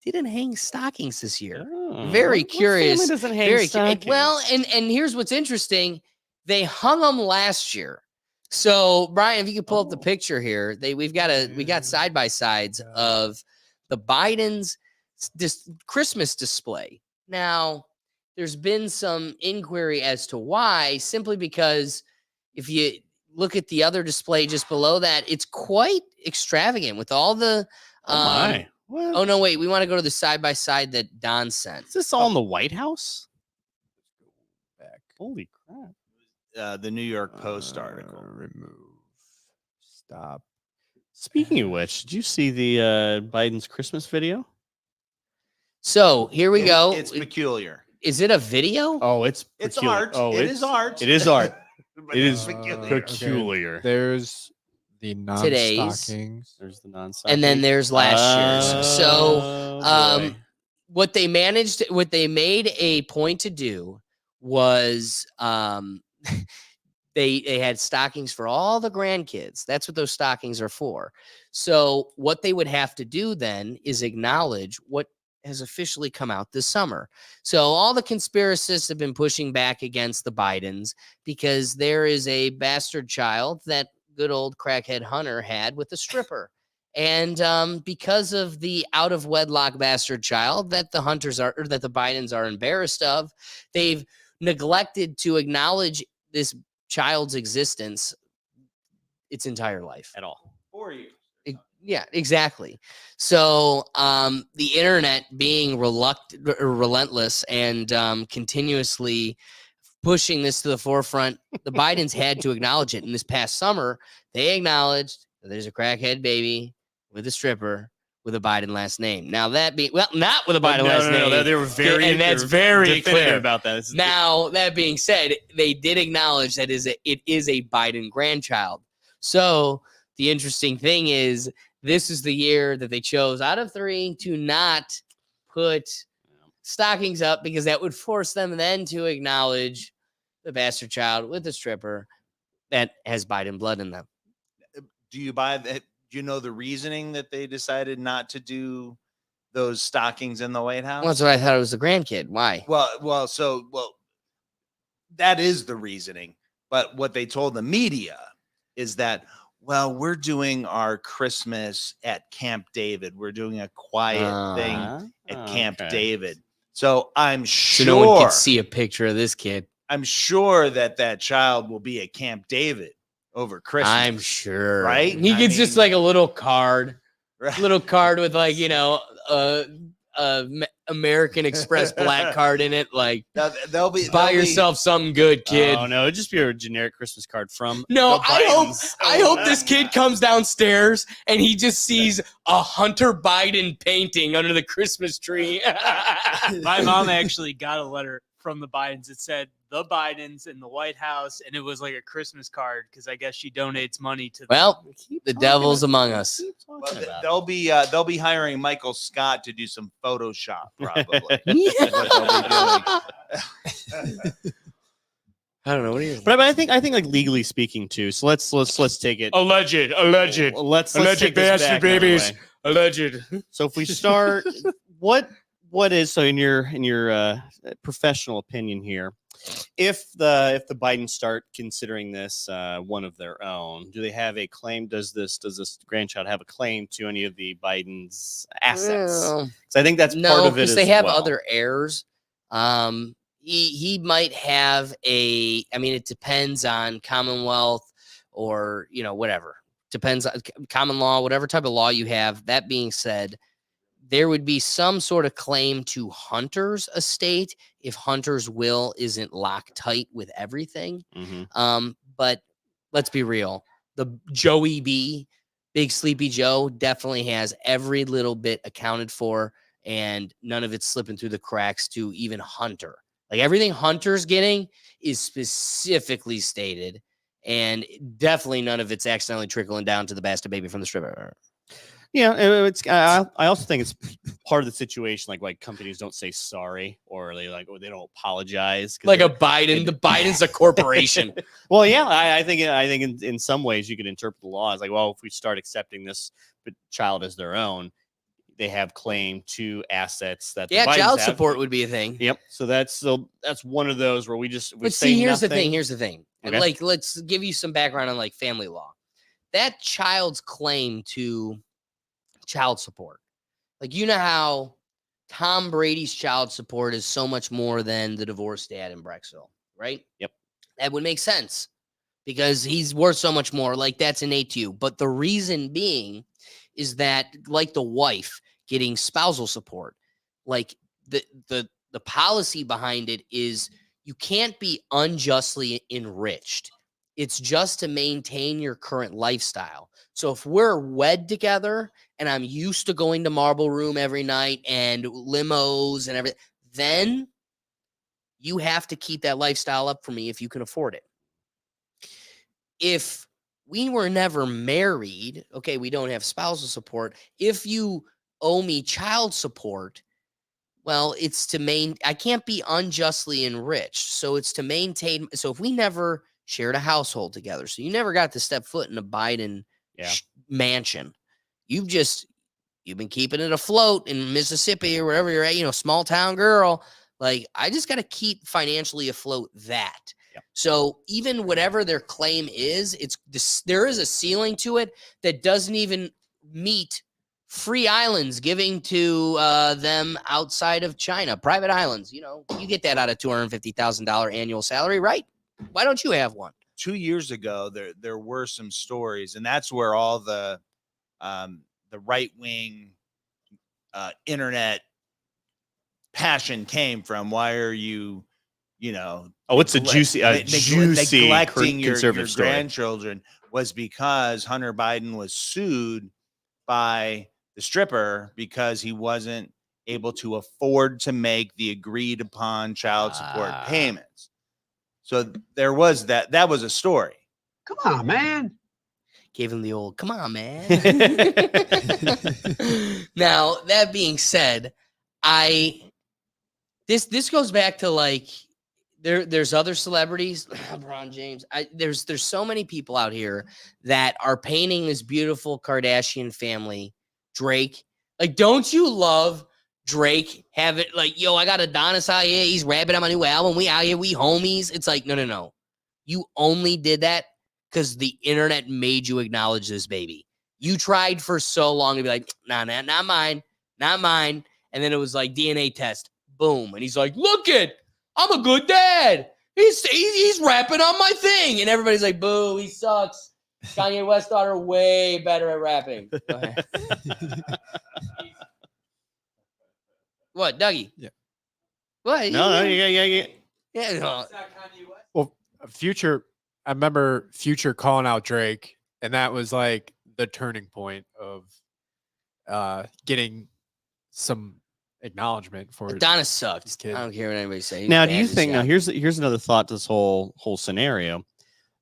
didn't hang stockings this year. Very What curious. family doesn't hang Very stockings? well, and here's what's interesting: they hung them last year. So, Brian, if you could pull up the picture here, we got side by sides of the Bidens this Christmas display. Now, there's been some inquiry as to why, simply because if you look at the other display just below that, it's quite extravagant with all the. Oh my! What? Oh no, wait, we want to go to the side by side that Don sent. Is this all in the White House? Back. Holy crap! The New York Post article. Remove. Stop. Speaking of which, did you see the Biden's Christmas video? So here we go. It's peculiar. Is it a video? Oh, it's It's peculiar. art. Oh, It is art. It is art. But It it's is peculiar. peculiar. There's the Today's. non-stockings. There's the non And then there's last year's. So boy. what they made a point to do was they had stockings for all the grandkids. That's what those stockings are for. So what they would have to do then is acknowledge what has officially come out this summer. So all the conspiracists have been pushing back against the Bidens because there is a bastard child that good old crackhead Hunter had with a stripper. And because of the out of wedlock bastard child that the Bidens are embarrassed of, they've neglected to acknowledge this child's existence its entire life at all. 4 years. Yeah, exactly. So the internet being relentless and continuously pushing this to the forefront, the Bidens had to acknowledge it. And this past summer, they acknowledged that there's a crackhead baby with a stripper with a Biden last name. Now that being not with a Biden last name. They were very, and that's they were very definitive clear about that. Now, that being said, they did acknowledge that it is a Biden grandchild. So the interesting thing is, this is the year that they chose out of 3 to not put stockings up, because that would force them then to acknowledge the bastard child with the stripper that has Biden blood in them. Do you buy that? Do you know the reasoning that they decided not to do those stockings in the White House? Well, that's what I thought. It was the grandkid. Why? Well, that is the reasoning. But what they told the media is that, well, we're doing our Christmas at Camp David. We're doing a quiet thing at Camp David. So I'm sure no one can see a picture of this kid. I'm sure that child will be at Camp David over Christmas. I'm sure. Right? He I gets just mean- like a little card. Right. Little card with like, American Express black card in it. Like, buy yourself something good, kid. Oh no, it'd just be a generic Christmas card from. No, the I Bidens. hope this kid comes downstairs and he just sees a Hunter Biden painting under the Christmas tree. My mom actually got a letter from the Bidens. It said the Bidens in the White House, and it was like a Christmas card because I guess she donates money to. Well, Keep the talking devil's about- among us. keep talking Well, about it. they'll be hiring Michael Scott to do some Photoshop, probably. I don't know. What do you? But I think like legally speaking too. So let's take it. Alleged. Let's take this back anyway. Alleged. So if we start, what is, so in your professional opinion here, if the Bidens start considering this one of their own, do they have a claim? Does this grandchild have a claim to any of the Biden's assets? Well, So I think that's part no, of it. because they as have well. other heirs. He might have a. I mean, it depends on Commonwealth or whatever depends on common law, whatever type of law you have. That being said, there would be some sort of claim to Hunter's estate if Hunter's will isn't locked tight with everything. But let's be real. The Joey B, Big Sleepy Joe, definitely has every little bit accounted for, and none of it's slipping through the cracks to even Hunter. Like everything Hunter's getting is specifically stated, and definitely none of it's accidentally trickling down to the bastard baby from the stripper. Yeah, it's. I also think it's part of the situation. Like companies don't say sorry, or they they don't apologize. Like a Biden, the Biden's a corporation. Well, yeah, I think in some ways you could interpret the law as like, well, if we start accepting this child as their own, they have claim to assets that the Bidens child have. support would be a thing. Yep. So that's one of those where we but say see, here's nothing. Here's the thing. Okay. Like, let's give you some background on like family law. That child's claim to child support, like how Tom Brady's child support is so much more than the divorced dad in Brexville, right? Yep. That would make sense because he's worth so much more. Like that's innate to you. But the reason being is that, like the wife getting spousal support, like the policy behind it is you can't be unjustly enriched. It's just to maintain your current lifestyle. So if we're wed together and I'm used to going to Marble Room every night and limos and everything, then you have to keep that lifestyle up for me if you can afford it. If we were never married, okay, we don't have spousal support. If you owe me child support, well, it's to I can't be unjustly enriched. So it's to maintain. So if we never shared a household together, so you never got to step foot in a Biden mansion, you've been keeping it afloat in Mississippi or wherever you're at, small town girl. Like, I just got to keep financially afloat that. Yep. So even whatever their claim is, there is a ceiling to it that doesn't even meet free islands giving to them outside of China, private islands. You get that out of $250,000 annual salary, right? Why don't you have one? 2 years ago, there were some stories, and that's where all the right wing internet passion came from. Why are you, it's a juicy neglecting your conservative story. grandchildren? Was because Hunter Biden was sued by the stripper because he wasn't able to afford to make the agreed upon child support payments. So there was that was a story. Come on, man. Gave him the old, come on, man. Now, that being said, this goes back to like, there's other celebrities, LeBron James. There's so many people out here that are painting this beautiful Kardashian family. Drake, like, don't you love Drake? Have it like, yo, I got Adonis out here. He's rapping on my new album. We out here, we homies. It's like, no. You only did that because the internet made you acknowledge this baby. You tried for so long to be like, nah, not mine. And then it was like DNA test. Boom. And he's like, look it. I'm a good dad. He's rapping on my thing. And everybody's like, boo, he sucks. Kanye West's daughter way better at rapping. Go ahead. What, Dougie? Yeah. What? No, yeah. Yeah, no. Well, Future, I remember Future calling out Drake, and that was like the turning point of getting some acknowledgement for Adonis sucked. his kid. I don't care what anybody says. Now, do you think? Now, here's another thought to this whole scenario,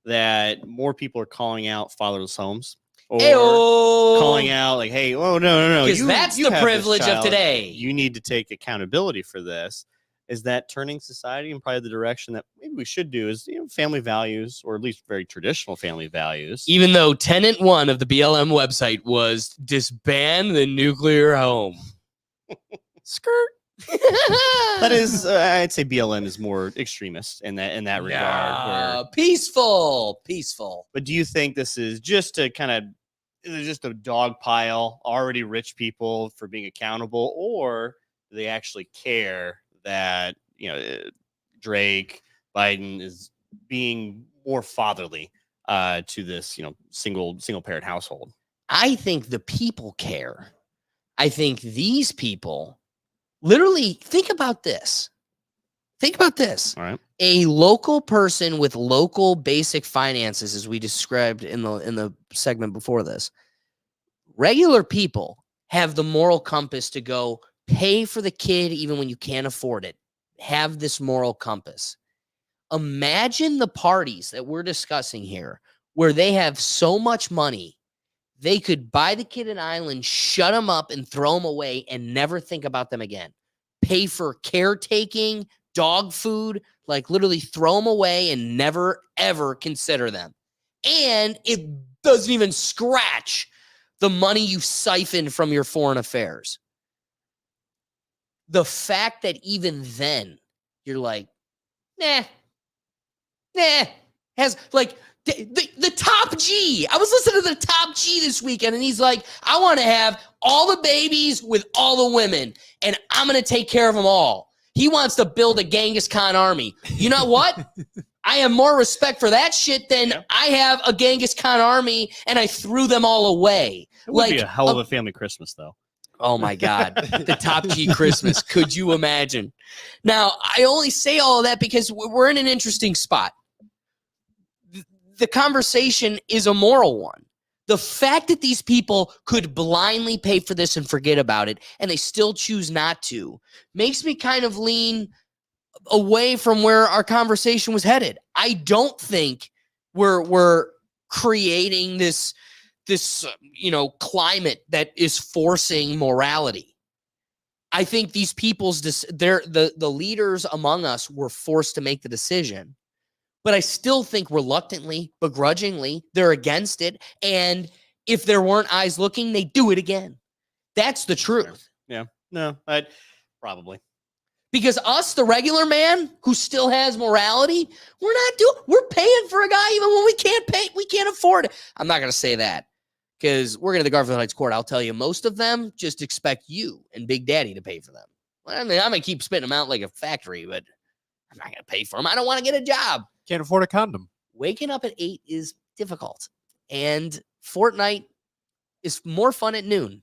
that more people are calling out fatherless homes, or calling out like, "Hey, oh no, because that's the privilege of today. You need to take accountability for this." Is that turning society in probably the direction that maybe we should do? Is family values, or at least very traditional family values? Even though Tenant 1 of the BLM website was disband the nuclear home. Skirt. That is, I'd say BLM is more extremist in that regard. Peaceful. But do you think this is just a just a dog pile, already rich people for being accountable, or do they actually care that Drake, Biden is being more fatherly to this, single parent household. I think the people care. I think these people literally think about this. Think about this. All right. A local person with local basic finances, as we described in the segment before this, regular people have the moral compass to go pay for the kid even when you can't afford it. Have this moral compass. Imagine the parties that we're discussing here where they have so much money, they could buy the kid an island, shut them up, and throw them away and never think about them again. Pay for caretaking, dog food, like literally throw them away and never, ever consider them. And it doesn't even scratch the money you siphoned from your foreign affairs. The fact that even then you're like, nah, has like the top G. I was listening to the top G this weekend, and he's like, I want to have all the babies with all the women, and I'm going to take care of them all. He wants to build a Genghis Khan army. You know what? I have more respect for that shit than I have a Genghis Khan army, and I threw them all away. It would be a hell of a family Christmas, though. Oh my God. The top G Christmas. Could you imagine? Now, I only say all of that because we're in an interesting spot. The conversation is a moral one. The fact that these people could blindly pay for this and forget about it, and they still choose not to, makes me kind of lean away from where our conversation was headed. I don't think we're creating this climate that is forcing morality. I think these the leaders among us were forced to make the decision. But I still think reluctantly, begrudgingly, they're against it. And if there weren't eyes looking, they do it again. That's the truth. Yeah. No, probably. Because us, the regular man who still has morality, we're paying for a guy even when we can't pay, we can't afford it. I'm not going to say that because we're going to the Garfield Heights court. I'll tell you, most of them just expect you and Big Daddy to pay for them. I mean, I'm going to keep spitting them out like a factory, but I'm not going to pay for them. I don't want to get a job. Can't afford a condom. Waking up at 8 is difficult. And Fortnite is more fun at noon.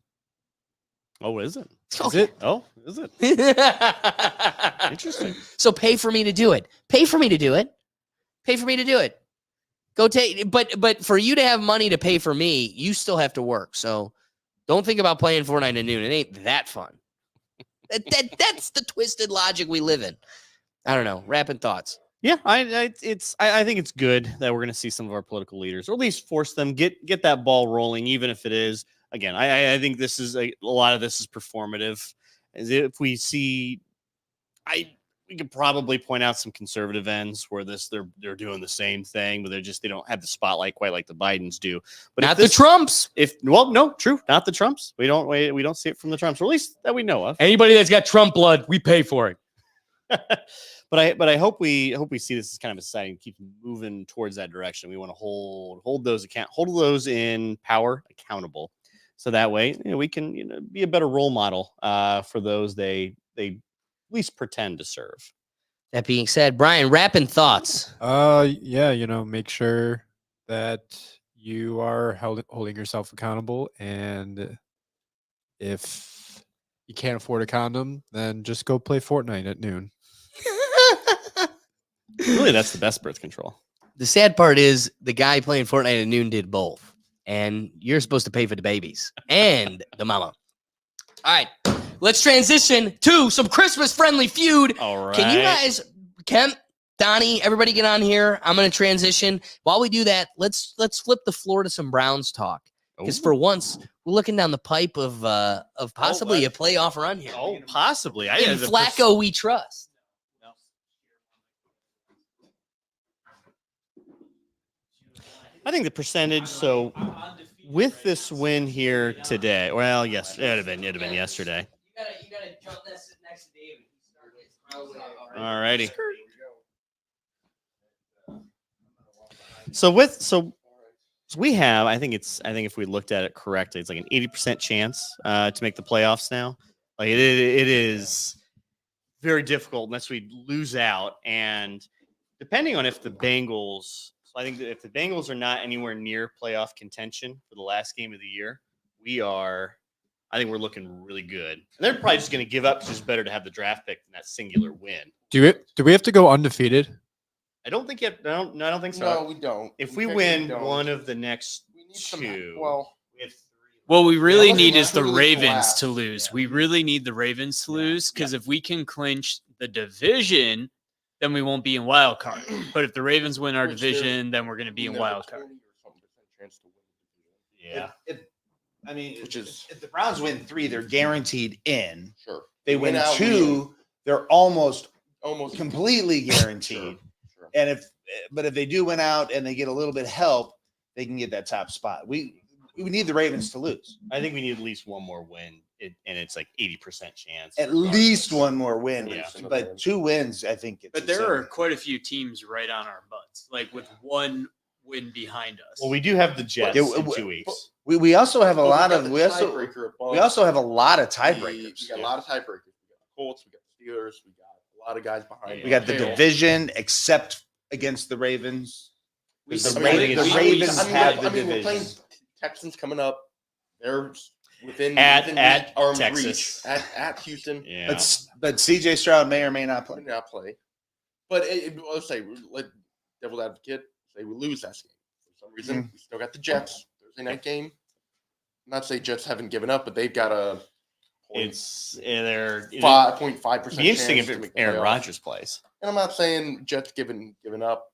Oh, is it? Is it? Oh, is it? Interesting. So pay for me to do it. Pay for me to do it. Pay for me to do it. Go take, but for you to have money to pay for me, you still have to work. So don't think about playing Fortnite at noon. It ain't that fun. That's the twisted logic we live in. I don't know. Rapid thoughts. Yeah, I think it's good that we're going to see some of our political leaders, or at least force them get that ball rolling, even if it is. Again, I think this is a lot of this is performative. As if we see, we could probably point out some conservative ends where they're doing the same thing, but they don't have the spotlight quite like the Bidens do. But not the Trumps. No, true, not the Trumps. We don't see it from the Trumps, or at least that we know of. Anybody that's got Trump blood, we pay for it. But I hope we see this as kind of a sign, keep moving towards that direction. We want to hold those in power accountable, so that way we can be a better role model for those they at least pretend to serve. That being said, Brian, rapping thoughts. Yeah, make sure that you are holding yourself accountable, and if you can't afford a condom, then just go play Fortnite at noon. Really, that's the best birth control. The sad part is the guy playing Fortnite at noon did both. And you're supposed to pay for the babies and the mama. All right. Let's transition to some Christmas-friendly feud. All right. Can you guys, Kemp, Donnie, everybody get on here? I'm going to transition. While we do that, let's flip the floor to some Browns talk. Because for once, we're looking down the pipe of possibly a playoff run here. Oh, possibly. In Flacco, we trust. I think the percentage. So with this win here today, well, yes, it'd have been yesterday. You gotta jump this next to David. All righty. So we have. I think if we looked at it correctly, it's like an 80% chance to make the playoffs now. Like it is very difficult unless we lose out, and depending on if the Bengals So I think that if the Bengals are not anywhere near playoff contention for the last game of the year, I think we're looking really good. And they're probably just going to give up because it's better to have the draft pick than that singular win. Do we have to go undefeated? I don't think you have, no, I don't think so. No, we don't. If we technically win don't. one of the next we need some. two, Well, we have 3. What we really Yeah, need let's is the literally Ravens collapse. to lose. Yeah. We really need the Ravens to lose because if we can clinch the division, then we won't be in wild card. But if the Ravens win our Which there's- division, then we're going to be in wild card. 20 or something % chance to win the Yeah. I mean, Which is- if the Browns win 3, they're guaranteed in. division. Sure. They win out, 2, they're almost almost completely guaranteed. Sure. And if they do win out and they get a little bit of help, they can get that top spot. We need the Ravens to lose. I think we need at least one more win, and it's like 80% chance. At least one more win. Yeah. But 2 wins, I think. But there are quite a few teams right on our butts, like with one win behind us. Well, we do have the Jets Yeah, in w- 2 weeks. We also have a But lot got of the we also tiebreaker above have a lot of the- tiebreakers. We got a lot of tiebreakers. We got the Colts. We got the Steelers. We got a lot of guys behind. We got the Tail. division, except against the Ravens. We The split Ravens- it. the We- Ravens we- have the we're playing division. Texans coming up. They're within At reach, arm's Texas. reach. At Houston. Yeah. But CJ Stroud may or may not play. Might not play. But let's say, let devil's advocate, say we lose that game. For some reason, we still got the Jets. Thursday night game. Not say Jets haven't given up, but they've got a They're 5.5%. be interesting chance if to make the Aaron playoffs. Rodgers plays. And I'm not saying Jets giving up.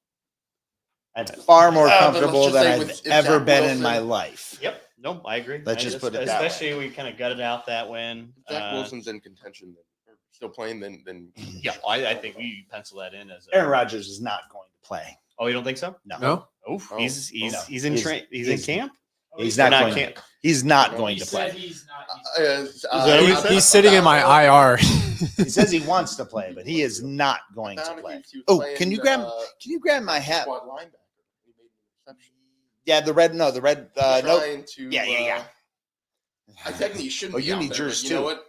That's far more But let's comfortable just than say I've with- if ever Zach been in Wilson- my life. Yep. No, I agree. Let's just put it that way. Especially we kind of gutted out that win. If Zach Wilson's in contention, or still playing, then Yeah, I think we pencil that in as. Aaron Rodgers is not going to play. Oh, you don't think so? No, No. Oh, Oh, he's no. he's in camp. he's Or not going. camp. He's not No, going He to said play. he's not. that what he said? He's sitting in my IR. He says he wants to play, but he is not going to play. Oh, can you grab my hat? Squad linebacker. He made an interception. Yeah, the red. No, the red. No. Trying to, Yeah. I technically shouldn't. Oh, be you out need there, yours but you know too. what?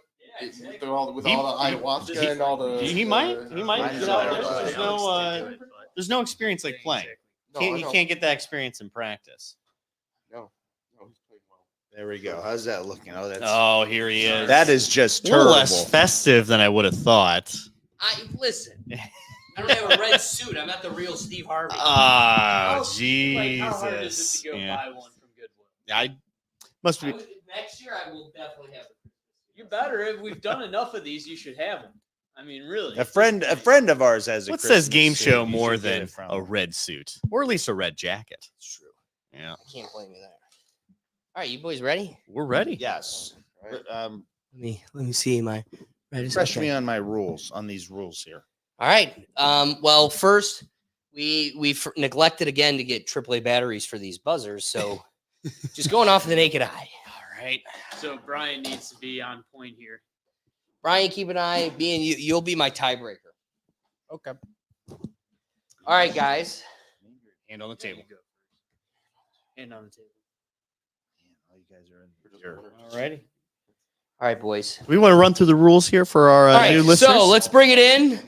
With all the He- ayahuasca and all the. He might. I There's know. no. There's no experience like playing. No, I You know. can't get that experience in practice. No, he's playing well. There we go. How's that looking? Oh, that's Oh, here he is. that is just a little terrible. less festive than I would have thought. Listen. I don't have a red suit. I'm not the real Steve Harvey. Oh, Like, how hard is it Jesus. to go Yeah. buy one from Goodwill? I must be. Next year, I will definitely have. You better. If we've done enough of these, you should have them. I mean, really. A friend of ours has a What Christmas says game suit. show You more should get than it from a him. red suit, or at least a red jacket? It's true. Yeah, I can't blame you there. All right, you boys ready? we're ready. Yes. Right. Let me see my. Refresh me on my rules on these rules here. All right. Well, first we neglected again to get AAA batteries for these buzzers, so just going off of the naked eye. All right, So Brian needs to be on point here. Brian, keep an eye. Being you'll be my tiebreaker. Okay. All right, guys. Hand on the table. Hand on the table. All you guys are in here. Alrighty. All right, boys. We want to run through the rules here for our All right, new listeners. so let's bring it in.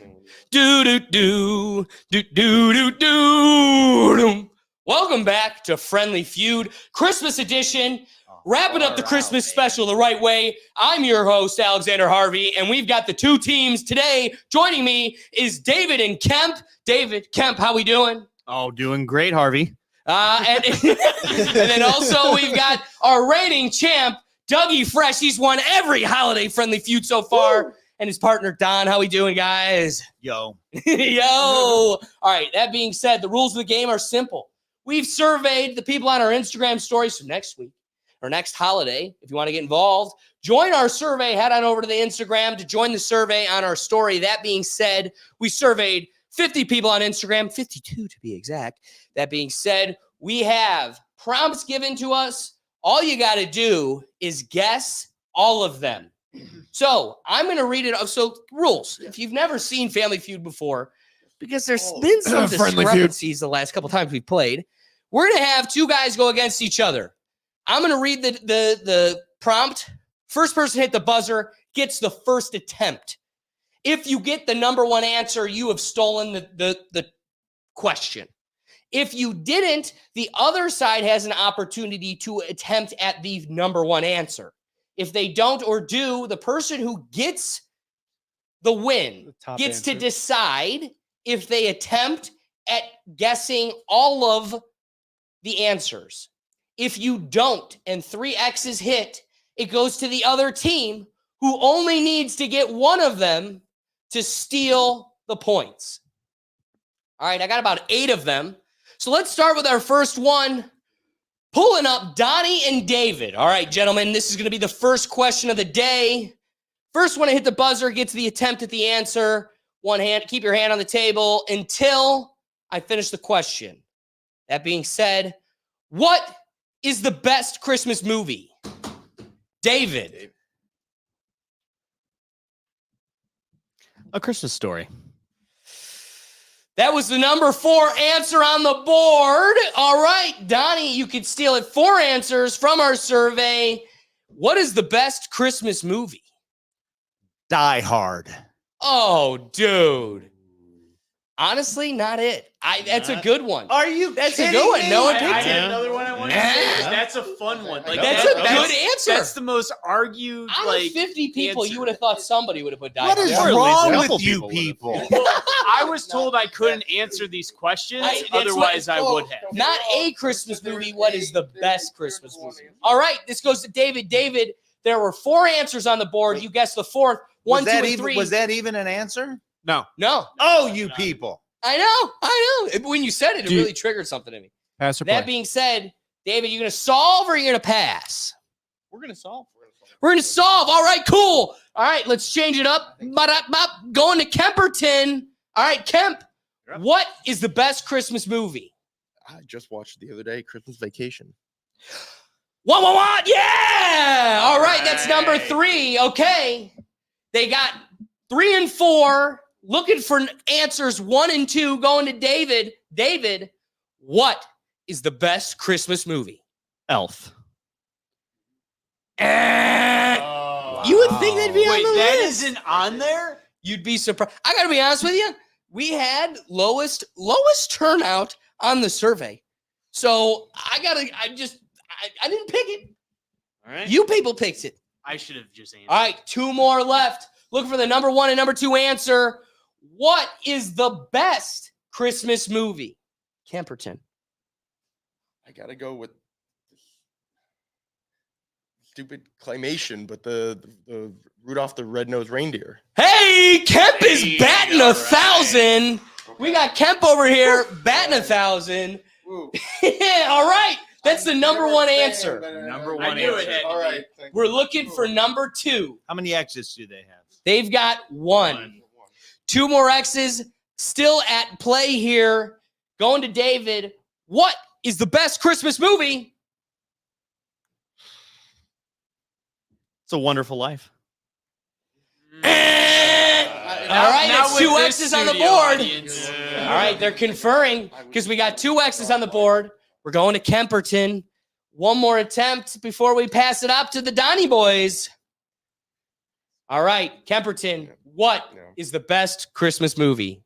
Do do do do do do do. Welcome back to Friendly Feud, Christmas edition. Wrapping up the Christmas special the right way. I'm your host, Alexander Harvey, and we've got the two teams today. Joining me is David and Kemp. David, Kemp, how we doing? Oh, doing great, Harvey. And then also we've got our reigning champ, Dougie Fresh. He's won every holiday Friendly Feud so far. And his partner, Don. How we doing, guys? Yo. Yo. All right, that being said, the rules of the game are simple. We've surveyed the people on our Instagram stories for next week or next holiday. If you want to get involved, join our survey. Head on over to the Instagram to join the survey on our story. That being said, we surveyed 50 people on Instagram, 52 to be exact. That being said, we have prompts given to us. All you got to do is guess all of them. So I'm going to read it. So rules. If you've never seen Family Feud before, because there's been some Friendly Feud. discrepancies the last couple times we've played, we're going to have two guys go against each other. I'm going to read the prompt. First person hit the buzzer gets the first attempt. If you get the number one answer, you have stolen the question. If you didn't, the other side has an opportunity to attempt at the number one answer. If they don't or do, the person who gets the win The top gets to answer. decide if they attempt at guessing all of the answers. If you don't and 3 X's hit, it goes to the other team who only needs to get one of them to steal the points. All right, I got about 8 of them. So let's start with our first one. Pulling up Donnie and David. All right, gentlemen, this is going to be the first question of the day. First one to hit the buzzer gets the attempt at the answer. One hand, keep your hand on the table until I finish the question. That being said, what is the best Christmas movie? David. A Christmas Story. That was the number 4 answer on the board. All right, Donnie, you could steal it. 4 answers from our survey. What is the best Christmas movie? Die Hard. Oh, dude. Honestly, not it. That's a good one. Are you? That's a kidding good one. me? No one I picked it. had another one I wanted to say. That's a fun one. Like That's a good answer. That's the most argued. Out like of 50 people, answer. you would have thought somebody would have put Die What Hard. is Or at least wrong a with couple you people would've. people? Well, I was told I couldn't answer these questions. That's what Otherwise, it's I called. would have. Not a Christmas movie. What is the best Christmas movie? All right, this goes to David. David, there were 4 answers on the board. You guessed the 4th. 1, 2, and 3. Was that even an answer? No. No, Oh, you people. I know. When you said it, it really triggered something in me. Pass or That play? being said, David, you're going to solve or you're going to pass? We're gonna solve. We're going to solve. All right, cool. All right, let's change it up. Going to Kemperton. All right, Kemp, what is the best Christmas movie? I just watched it the other day. Christmas Vacation. What? Yeah. All right, that's number 3. Okay. They got 3 and 4. Looking for answers 1 and 2. Going to David. David, what is the best Christmas movie? Elf. You would think they'd be on Wait, the that list. isn't on there? You'd be surprised. I got to be honest with you. We had lowest turnout on the survey. So I didn't pick it. All right. You people picked it. I should have just answered. All right, 2 more left. Looking for the number 1 and number 2 answer. What is the best Christmas movie? Kemperton. I gotta go with stupid claymation, but the Rudolph the Red-Nosed Reindeer. Hey, Kemp is Hey, batting all 1,000. We got Kemp over here batting 1,000. Woo. All right, that's the number 1 answer. Number I one knew answer. it. All right. thank We're you. looking for number 2. How many X's do they have? They've got 1. 2 more X's still at play here. Going to David. What is the best Christmas movie? It's a Wonderful Life. All right, Not that's with 2 this X's on the studio board. audience. All right, they're conferring because we got 2 X's on the board. We're going to Kemperton. One more attempt before we pass it up to the Donnie boys. All right, Kemperton, what is the best Christmas movie?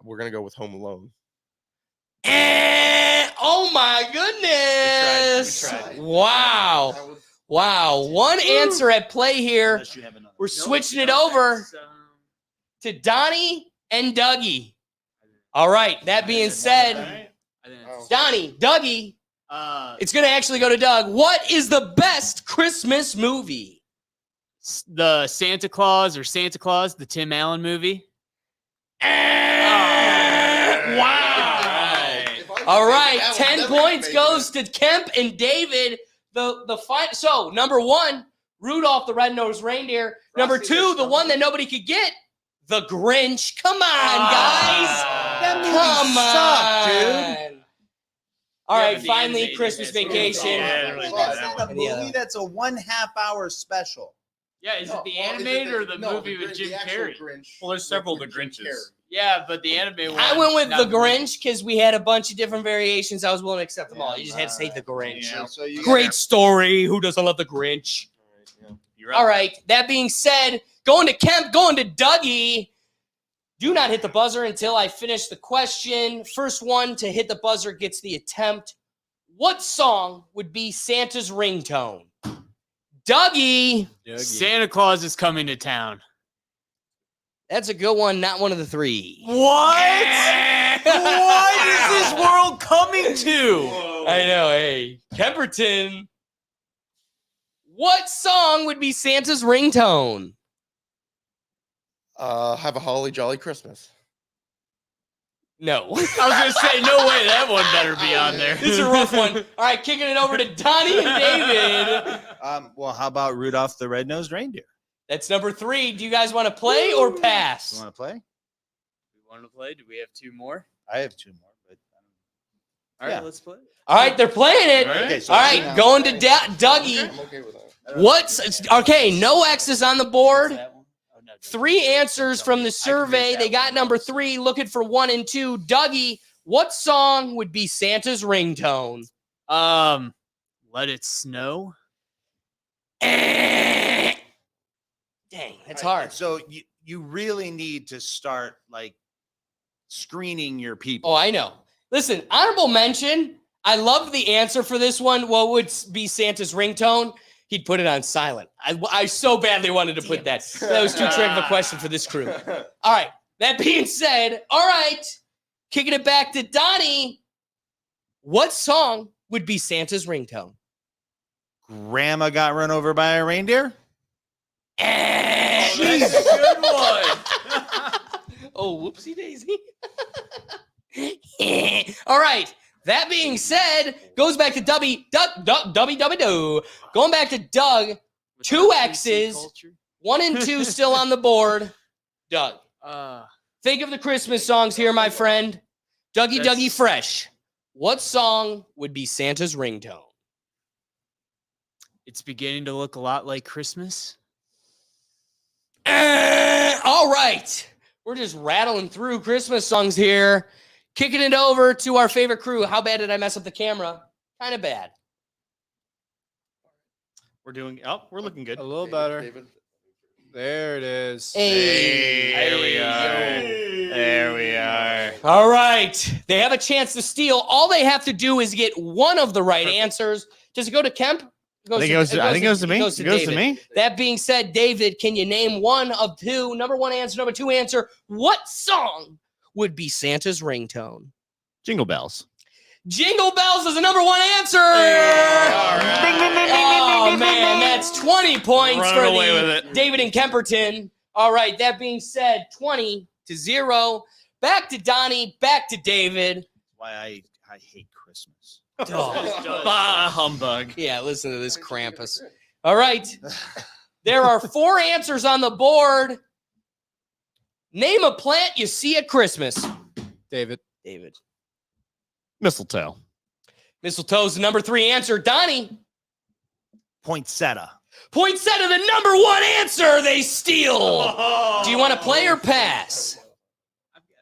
We're gonna go with Home Alone. Oh my goodness. We tried. Wow. That was- Wow. 1 answer at play here. Unless you have another. We're switching it over to Donnie and Dougie. All right. That being said, I think Oh. Donnie, Dougie, it's going to actually go to Doug. What is the best Christmas movie? the Santa Claus, the Tim Allen movie. Wow. All right. 10 points goes to Kemp and David. The fight. So number 1, Rudolph the Red-Nosed Reindeer. Number 2, the one that nobody could get, the Grinch. Come on, guys. That movie Come sucked, on. dude. All Yeah, right, but the finally, animated Christmas is really Vacation. Yeah, That's really not good. a And the other movie. That's a 1/2 hour special. Yeah, is it the animated or the movie with Jim Carrey? Well, there's several of the Grinches. Yeah, but the animated one. I went with not the Grinch because we had a bunch of different variations. I was willing to accept them all. You just had to say the Grinch. Yeah, so you Great story. Who doesn't love the Grinch? You're All right. That being said, going to Kemp, going to Dougie. Do not hit the buzzer until I finish the question. First one to hit the buzzer gets the attempt. What song would be Santa's ringtone? Dougie. Santa Claus is coming to town. That's a good one, not one of the three. What? What is this world coming to? I know, hey. Kemperton. What song would be Santa's ringtone? Have a holly jolly Christmas. No. I was gonna say, no way, that one better be on there. This is a rough one. All right, kicking it over to Donnie and David. Well, how about Rudolph the Red-Nosed Reindeer? That's number 3. Do you guys want to play or You pass? want to play? We want to play? Do we have 2 more? I have 2 more, but All right, Yeah. let's play. All right, they're playing it. Okay, so All right, now- going to Dougie. I'm okay with that. Okay, no X's on the board. That one? Oh, no, 3 answers from the survey. They got number 3, looking for 1 and 2. Dougie, what song would be Santa's ringtone? Let It Snow. Dang, that's hard. So you really need to start like screening your people. Oh, I know. Listen, honorable mention. I love the answer for this one. What would be Santa's ringtone? He'd put it on silent. I so badly wanted to put that. That was too trick of a question for this crew. All right. That being said, all right. Kicking it back to Donnie. What song would be Santa's ringtone? Grandma got run over by a reindeer. That's a good one. Oh, whoopsie daisy. All right. That being said, goes back to Dubby. Going back to Doug. With 2 our PC X's. culture. 1 and 2 still on the board. Doug. Think of the Christmas songs here, my friend. Dougie That's- Dougie Fresh. What song would be Santa's ringtone? It's beginning to look a lot like Christmas. All right. We're just rattling through Christmas songs here. Kicking it over to our favorite crew. How bad did I mess up the camera? Kind of bad. We're doing. Oh, we're looking good. A little better. There it is. Hey. There we are. There we are. All right. They have a chance to steal. All they have to do is get one of the right answers. Does it go to Kemp? I think it goes to me. It goes to David. me. That being said, David, can you name one of 2? Number 1 answer, number 2 answer. What song would be Santa's ringtone? Jingle bells. Jingle Bells is the number 1 answer. Oh, man, that's 20 points Running for away with it. David and Kemperton. All right, that being said, 20-0. Back to Donnie, back to David. Why I hate Christmas. Oh, Bah, humbug. yeah, listen to this Krampus. All right. There are 4 answers on the board. Name a plant you see at Christmas. David. David. Mistletoe. Mistletoe's the number 3 answer. Donnie. Poinsettia. Poinsettia, the number 1 answer. They steal. Do you want to play or pass? I've got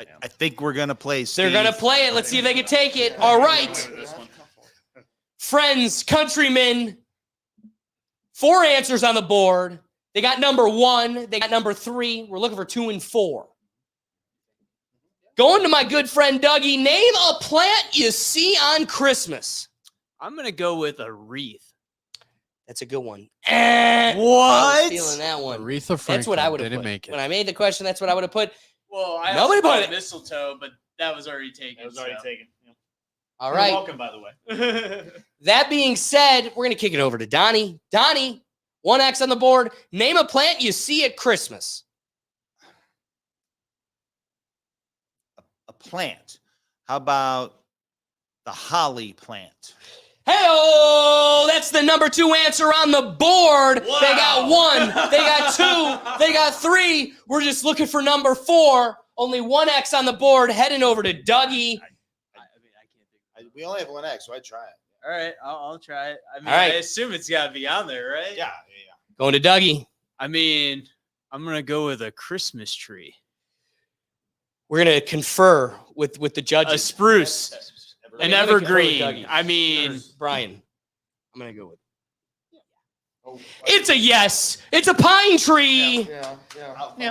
a couple. I think we're gonna play. They're Steve. going to play it. Let's see if they can take it. All right. Friends, countrymen, 4 answers on the board. They got number 1. They got number 3. We're looking for 2 and 4. Going to my good friend Dougie. Name a plant you see on Christmas. I'm gonna go with a wreath. That's a good one. What? I was feeling that one. Aretha Franklin That's what I would have didn't put. make it. When I made the question, that's what I would have put. Well, I Nobody also put thought it. mistletoe, but that was already taken. taken. All right. welcome, by the way. That being said, we're going to kick it over to Donnie. Donnie, 1 X on the board. Name a plant you see at Christmas. A plant. How about the holly plant? Hey-oh! That's the number 2 answer on the board. They got 1. They got 2. They got 3. We're just looking for number 4. Only 1 X on the board. Heading over to Dougie. I can't think. We only have 1 X, so I try it. All right, I'll try it. I mean, All right. I assume it's got to be on there, right? Yeah. Going to Dougie. I mean, I'm gonna go with a Christmas tree, We're going to confer with the a judges. spruce, an I'm gonna confer with evergreen. Dougie. I mean, Brian, I'm going to go with. It's a yes. It's a pine tree. Yeah.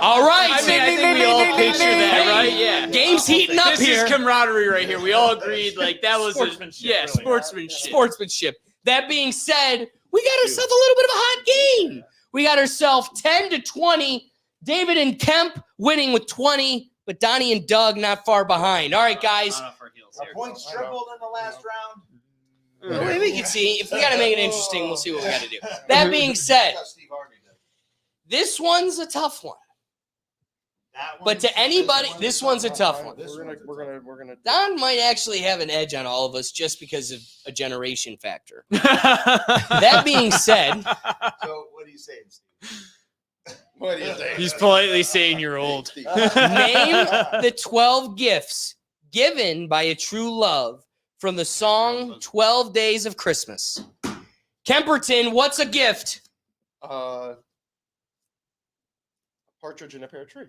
All right. I think we all picture that, right? Yeah. Game's heating up This here. is camaraderie right here. We all agreed like that was Sportsmanship, really. sportsmanship. Sportsmanship. That being said, we got ourselves a little bit of a hot game. We got ourselves 10-20. David and Kemp winning with 20, but Donnie and Doug not far behind. All right, guys. Our points tripled in the last round. Well, we can see. If we got to make it interesting, we'll see what we got to do. That being said, this one's a tough one. But to anybody, this one's a tough one. We're gonna. Don might actually have an edge on all of us just because of a generation factor. That being said, So what are you saying, Steve? What do you think? He's politely saying you're old. name the 12 gifts given by a true love from the song 12 Days of Christmas. Kemperton, what's a gift? A partridge in a pear tree.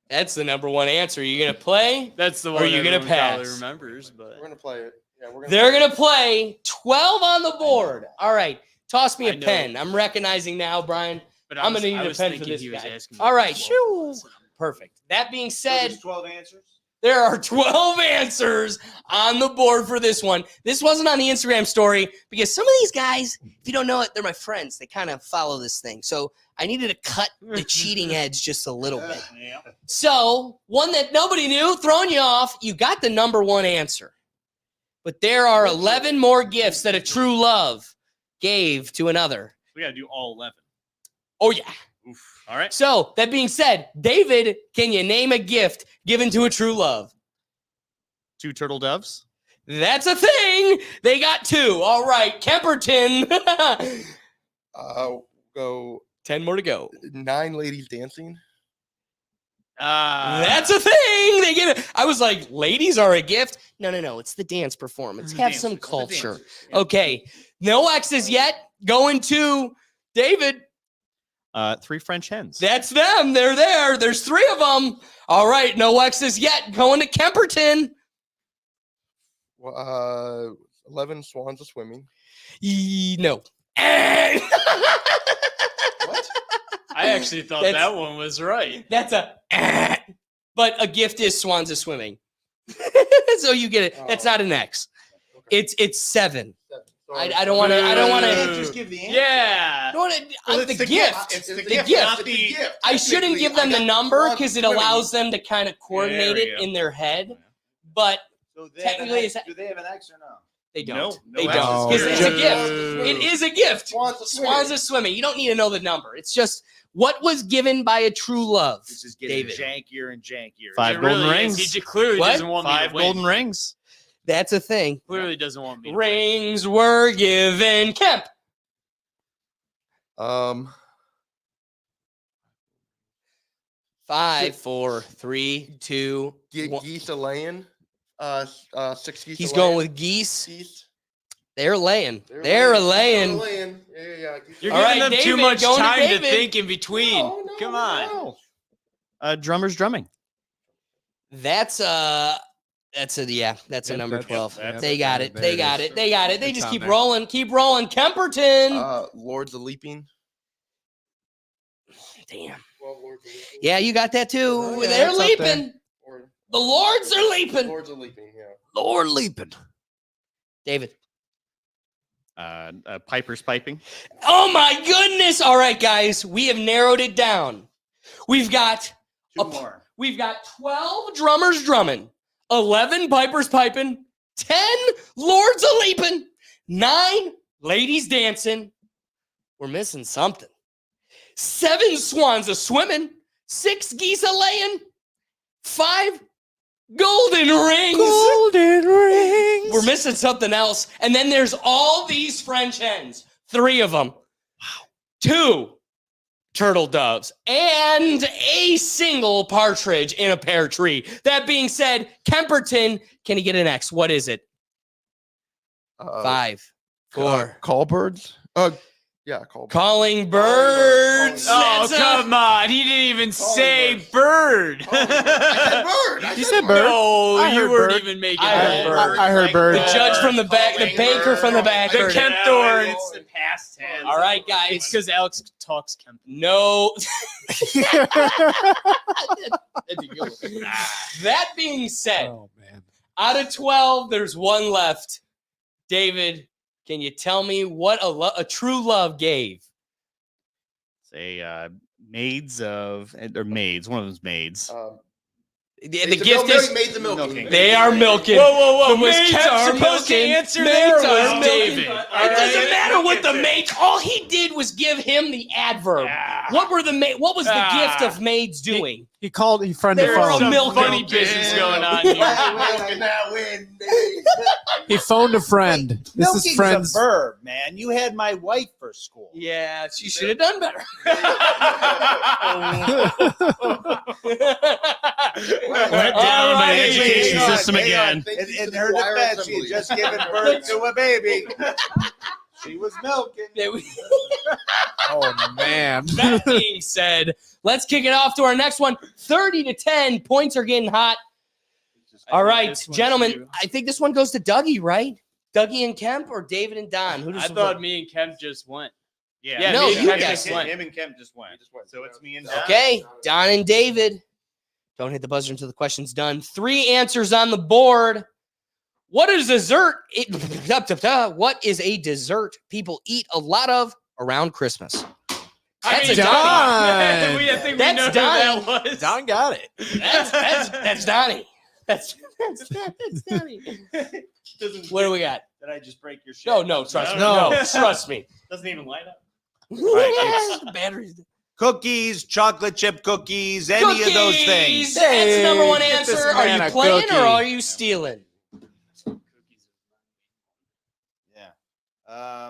That's the number one answer. You're going to play? That's the Or one are you gonna everyone probably pass? remembers, but We're gonna play it. Yeah, we're gonna. They're going to play 12 on the board. All right. Toss me I a know. pen. I'm recognizing now, Brian. but I'm was- gonna need I a was pen for thinking this he was guy. asking All me right. for Shoo. one. Perfect. That being So said, there's 12 answers. there are 12 answers on the board for this one. This wasn't on the Instagram story because some of these guys, if you don't know it, they're my friends. They kind of follow this thing. So I needed to cut the cheating edge just a little bit. Yeah. So one that nobody knew, throwing you off, you got the number one answer. But there are 11 more gifts that a true love gave to another. We got to do all 11. Oh, yeah. Oof. All right. So that being said, David, can you name a gift given to a true love? 2 turtle doves. That's a thing. They got 2. All right, Kemperton. Go 10 more to go. 9 ladies dancing. That's a thing. They get it. I was like, ladies are a gift. No. It's the dance performance. Have some culture. Okay. No X's yet. Going to David. 3 French hens. That's them. They're there. There's 3 of them. All right. No X's yet. Going to Kemperton. 11 swans a swimming. No. What? I actually thought That's- that one was right. That's a. But a gift is swans a swimming. So you get it. That's not an X. Okay. It's 7. Sorry. I don't want to. I don't want You to. can't just give the answer. Yeah. The gift. It's the The gift. gift. Not the gift. I shouldn't give them the number because it allows them to kind of coordinate There we it go. in their head. But So they have an Technically, X. it's- Do they have an X or no? they don't. No, They no don't. X's. Because it's a Boo. gift. It is a gift. Swans a swimming. Swans are swimming. You don't need to know the number. It's just what was given by a true love. This is getting David. jankier and jankier. 5 It golden really rings. is. He clearly What? doesn't want me 5 to win. golden rings. That's a thing. Clearly doesn't want me to win. Rings were given. Kemp. 5, 4, 3, 2, 1. Geese a laying. 6 geese. He's a going laying. with geese. Geese. They're laying. They're laying. Yeah. You're All giving right, them too David, much going to time to David. think in between. No, Come on. no. Drummers drumming. That's a number 12. yeah, They got it. there They it got is. it. They got it. They It's just on keep there. rolling. Keep rolling. Kemperton. Lords of Leaping. Damn. 12 Lords of Leaping. Yeah, you got that too. Oh, yeah, They're it's up there. leaping. Or The Lords are leaping. Lords of Leaping. Yeah. Lord leaping. David. Piper's piping. Oh my goodness. All right, guys. We have narrowed it down. We've got 2 more. 12 drummers drumming, 11 pipers piping, 10 lords a leaping, 9 ladies dancing. We're missing something. 7 swans a swimming, 6 geese a laying, 5 golden rings. Golden rings. We're missing something else. And then there's all these French hens, 3 of them. Wow. 2 turtle doves and a single partridge in a pear tree. That being said, Kemperton, can he get an X? What is it? 5, 4. Call birds. Yeah, call birds. Calling birds. Oh, That's come on. He didn't even say bird. I said bird. I He said said bird. No, I you heard weren't bird. even making I that. heard bird. I heard bird. the judge from the back, the baker from the back. The heard it. Kemp Thorne. It's the past tense. All right, It's guys. because Alex talks Kemp. No. That being said, Oh man. out of 12, there's one left. David, can you tell me what a true love gave? Say maids of or maids. One of them's maids. The gift is made the milking. they are milking. Whoa. Was Maids Kemp are supposed to milking. answer Maids there? Or are was milking. David? All It doesn't right. matter what the maids. All he did was give him the adverb. What were the What was the gift of maids doing? He called. He friended They were a phone. Some milk funny milk. business going on here. that win, baby. He phoned a friend. This is Milking's friends. a verb, man. You had my wife for school. Yeah, she should have done better. Let down by the education hang on, system hang on. again. In her defense, she had just given birth to a baby. She was milking. Oh man. That being said, let's kick it off to our next one. 30-10. Points are getting hot. All right, gentlemen. I think this one goes to Dougie, right? Dougie and Kemp or David and Don? Who does I thought me and Kemp just went. Yeah, No, me and you Kemp guys just went. Him and Kemp just went. So it's me and Okay, Don and David. Don't hit the buzzer until the question's done. 3 answers on the board. What is dessert? What is a dessert people eat a lot of around Christmas? That's a Don. I think That's we know Don. who that was. Don got it. That's Donnie. That's Donnie. What do we got? Did I just break your shit? No, trust me. No. No, trust me. Doesn't even light up. The batteries. Cookies, chocolate chip cookies, any of those things. That's the number one Hey, get answer. this Are man you a playing cookie. or are you stealing? Yeah.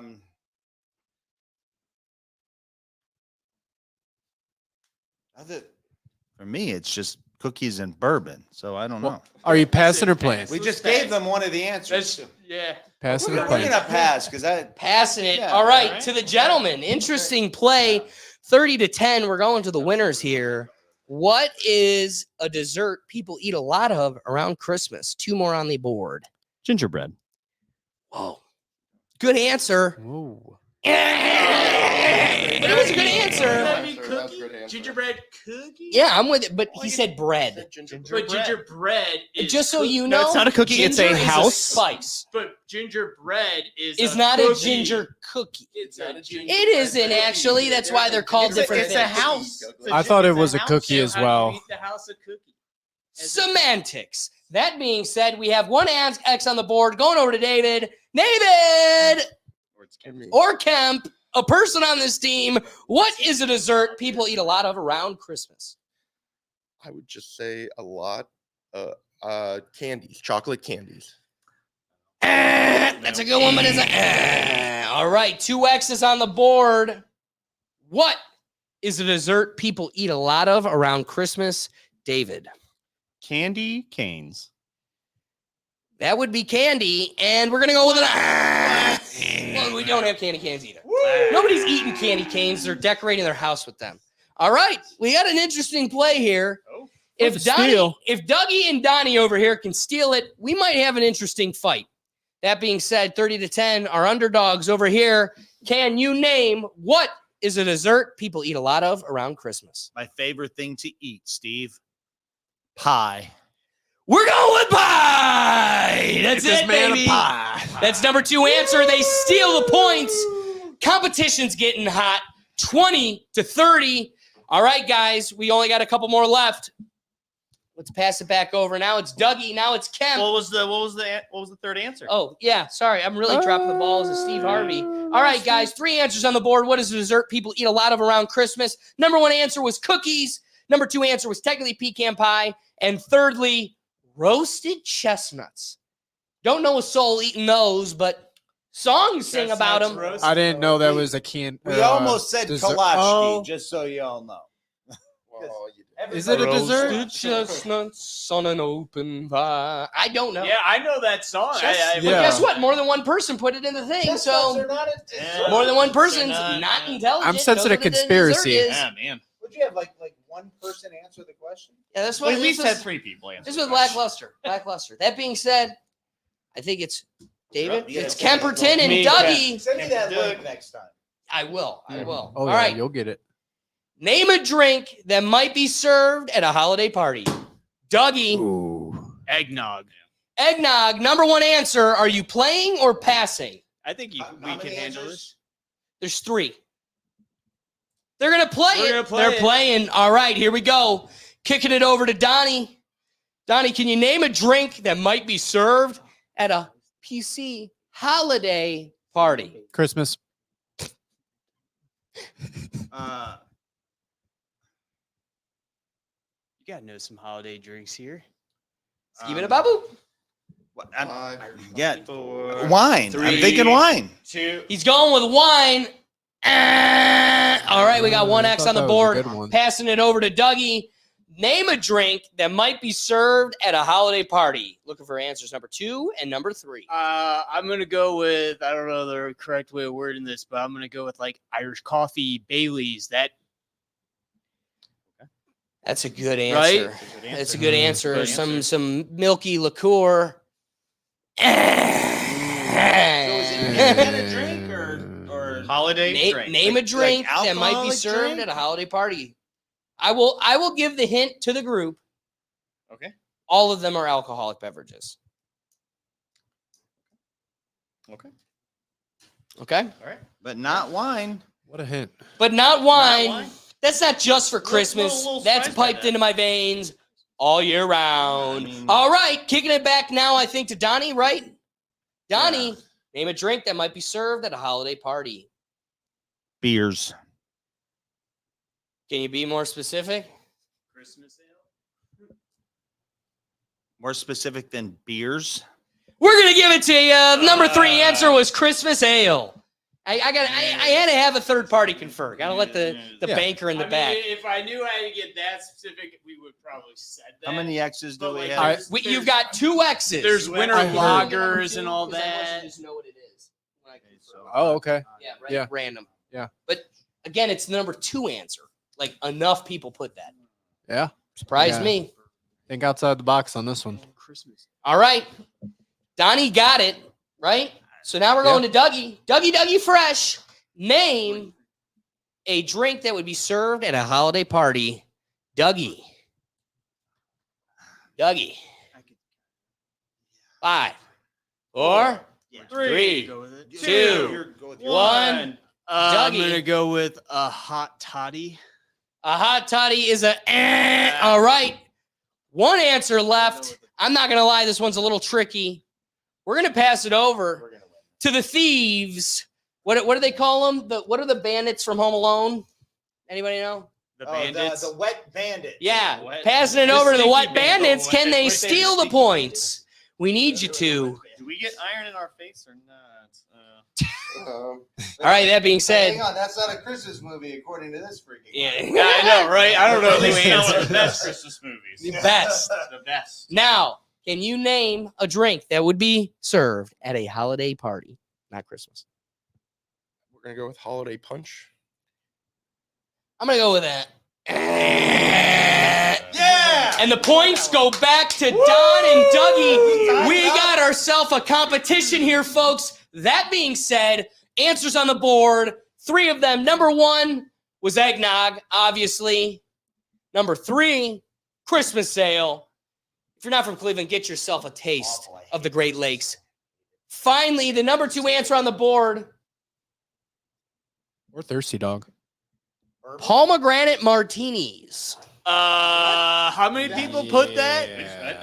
For me, it's just cookies and bourbon. So I don't know. Are you passing or playing? We just gave them one of the answers. Yeah. Passing or We're playing? gonna pass because I. Passing it. Yeah, All right, all right. to the gentleman. Interesting play. 30-10. We're going to the winners here. What is a dessert people eat a lot of around Christmas? 2 more on the board. Gingerbread. Whoa. Good answer. Ooh. But it was a good answer. That'd be That's a cookie? good answer. Gingerbread cookie? Yeah, I'm with it. But he said bread. But gingerbread is Just so you No, know, it's not a cookie, it's a ginger is house. spice. But gingerbread Is not a cookie. ginger cookie. It's a ginger. It isn't actually. That's why they're called different it's a things. house. I thought it was a cookie So as how do you well. eat the house of cookie? Semantics. That being said, we have one X on the board going over to David. David or Kemp, a person on this team. What is a dessert people eat a lot of around Christmas? I would just say a lot. Candies, chocolate candies. That's a good one, but it's all right. 2 X's on the board. What is a dessert people eat a lot of around Christmas? David. Candy canes. That would be candy, and we're gonna go with an. Well, we don't have candy canes either. Nobody's eating candy canes. They're decorating their house with them. All right, we got an interesting play here. Oh, If that's a steal. if Dougie and Donnie over here can steal it, we might have an interesting fight. That being said, 30-10, our underdogs over here. Can you name what is a dessert people eat a lot of around Christmas? My favorite thing to eat, Steve. Pie. We're going with pie. That's Get this it, man a baby. pie. That's number 2 answer. They steal the points. Competition's getting hot. 20-30. All right, guys. We only got a couple more left. Let's pass it back over. Now it's Dougie. Now it's Kemp. What was the third answer? Oh, yeah. Sorry. I'm really dropping the balls as Steve Harvey. All right, guys. 3 answers on the board. What is a dessert people eat a lot of around Christmas? Number 1 answer was cookies. Number 2 answer was technically pecan pie. And thirdly, roasted chestnuts. Don't know a soul eating those, but songs sing about them. I didn't know that was a can. We almost said dessert. Kalashki, Oh. just so you all know. Oh, you did. Is it a dessert? Roasted chestnuts on an open fire. I don't know. Yeah, I know that song. But Yeah. guess what? More than one person put it in the thing, so more than one person's not intelligent. I'm sensing knows a what dessert conspiracy. is. Yeah, man. Would you have like one person answer the question? Yeah, that's Well, what at least this had was. 3 people answer. This was lackluster. Lackluster. That being said, I think it's David. Yeah, It's yeah. Kemperton and Me, Dougie. Send me that Doug. link next time. I will. I will. Oh All yeah, right. you'll get it. Name a drink that might be served at a holiday party. Dougie. Ooh. Eggnog. Eggnog. Number one answer. Are you playing or passing? I think we can handle this. There's 3. They're going to play We're it. gonna play They're it. playing. All right, here we go. Kicking it over to Donnie. Donnie, can you name a drink that might be served at a PC holiday party? Christmas. You gotta know some holiday drinks here. Give it a babu. Yeah, 4, wine. I'm 3, thinking wine. 2. He's going with wine. All right, we got one X on the board. Passing it over to Dougie. Name a drink that might be served at a holiday party. Looking for answers number 2 and number 3. I'm gonna go with, I don't know the correct way of wording this, but I'm gonna go with like Irish coffee, Bailey's. That's a good answer. Right? That's a good answer. Good Some milky liqueur. So is it a drink or Holiday drink. Name a drink like that might be alcoholic served drink? at a holiday party. I will give the hint to the group. Okay. All of them are alcoholic beverages. Okay. Okay? All right. but not wine? What a hint. But not wine. wine? That's not just for Christmas. little That's spice by piped that. into my veins all year round. I mean- All right, kicking it back now, I think, to Donnie, right? Donnie, name a drink that might be served at a holiday party. Beers. Can you be more specific? Christmas ale. More specific than beers. We're gonna give it to you. Number 3 answer was Christmas ale. I had to have a third party confer. Gotta let the Yeah. banker in the I back. mean, if I knew how to get that specific, we would probably said that. How many X's do But, we like, have? You've got 2 X's. There's winter I heard- lagers and all that. I want you to just know what it is. when I confirm. Oh, okay. Yeah, right. Yeah. Random. Yeah. But again, it's the number 2 answer. Like enough people put that. Yeah. Surprised Yeah. me. Think outside the box on this one. Christmas. All right. Donnie got it, right? So now we're going to Dougie. Dougie Fresh. Name a drink that would be served at a holiday party. Dougie. 5, 4, Three, Go with it. 2, Go with 1. I'm Dougie. gonna go with a hot toddy. A hot toddy is a all right. One answer left. I'm not gonna lie, this one's a little tricky. We're gonna pass it over to the thieves. What do they call them? What are the bandits from Home Alone? Anybody know? The Oh, bandits. the wet bandit. Yeah, Wet- passing it the over to the stinky White Bandits. bandit. Can they What if they steal the stinky points? We need you to. Do we get iron in our face or not? All right. That being said, Hang on, that's not a Christmas movie according to this freaking. yeah, I know, right? I don't know They who steal one of answered the best Christmas movies. the best. The best. Now, can you name a drink that would be served at a holiday party, not Christmas? We're gonna go with holiday punch. I'm gonna go with that. Yeah. And the points go back to Don and Dougie. We got ourselves a competition here, folks. That being said, answers on the board. 3 of them. Number 1 was eggnog, obviously. Number 3, Christmas ale. If you're not from Cleveland, get yourself a taste of the Great Lakes. Finally, the number 2 answer on the board, Or thirsty dog. pomegranate martinis. How many people put that?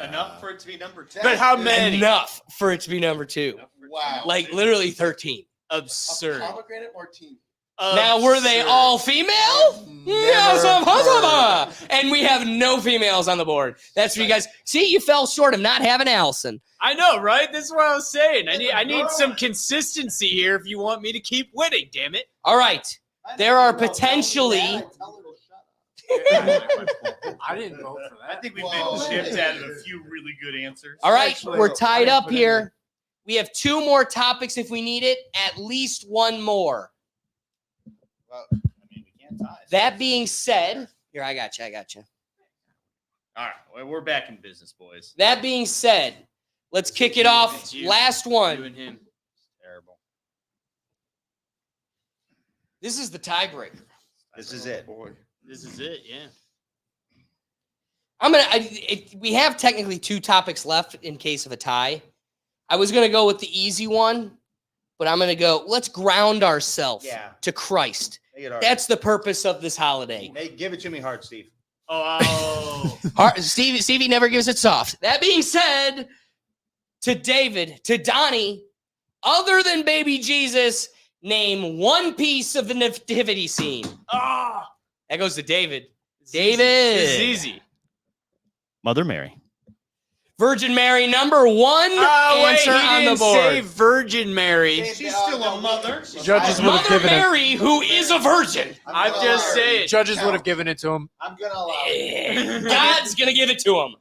Enough for it to be number 10. But how many? Enough for it to be number 2. Wow. Like literally 13. Absurd. Pomegranate martini. Now, were they Absurd. all female? Yes, and we have no females on the board. That's for you guys. See, you fell short of not having Allison. I know, right? This is what I was saying. I need some consistency here if you want me to keep winning. Damn it! All right. There are potentially I didn't vote for that. I think we've Whoa. been chipped out of a few really good answers. All right, Actually, we're I tied didn't up put here. We have 2 more topics if we need it, at least 1 more. Well, I mean, we can't tie. That being said, here, I got you. All right, well, we're back in business, boys. That being said, let's kick it off. It's you. Last You one. and him. Terrible. This is the tiebreaker. This is it. Boy. This is it. Yeah. We have technically 2 topics left in case of a tie. I was gonna go with the easy one, but I'm gonna go. Let's ground ourselves to Christ. Make it hard. That's the purpose of this holiday. Hey, give it to me hard, Steve. Oh. Stevie never gives it soft. That being said, to David, to Donnie, other than baby Jesus, name 1 piece of the nativity scene. Ah. That goes to David. It's David. Easy. It's easy. Mother Mary. Virgin Mary, number 1 Oh, wait, answer he on the didn't board. say Virgin Mary. She's still a mother. Judges would have Mother given it. Mary, who is a virgin. I'm just saying. Judges would have given it to him. I'm gonna allow it. God's gonna give it to him.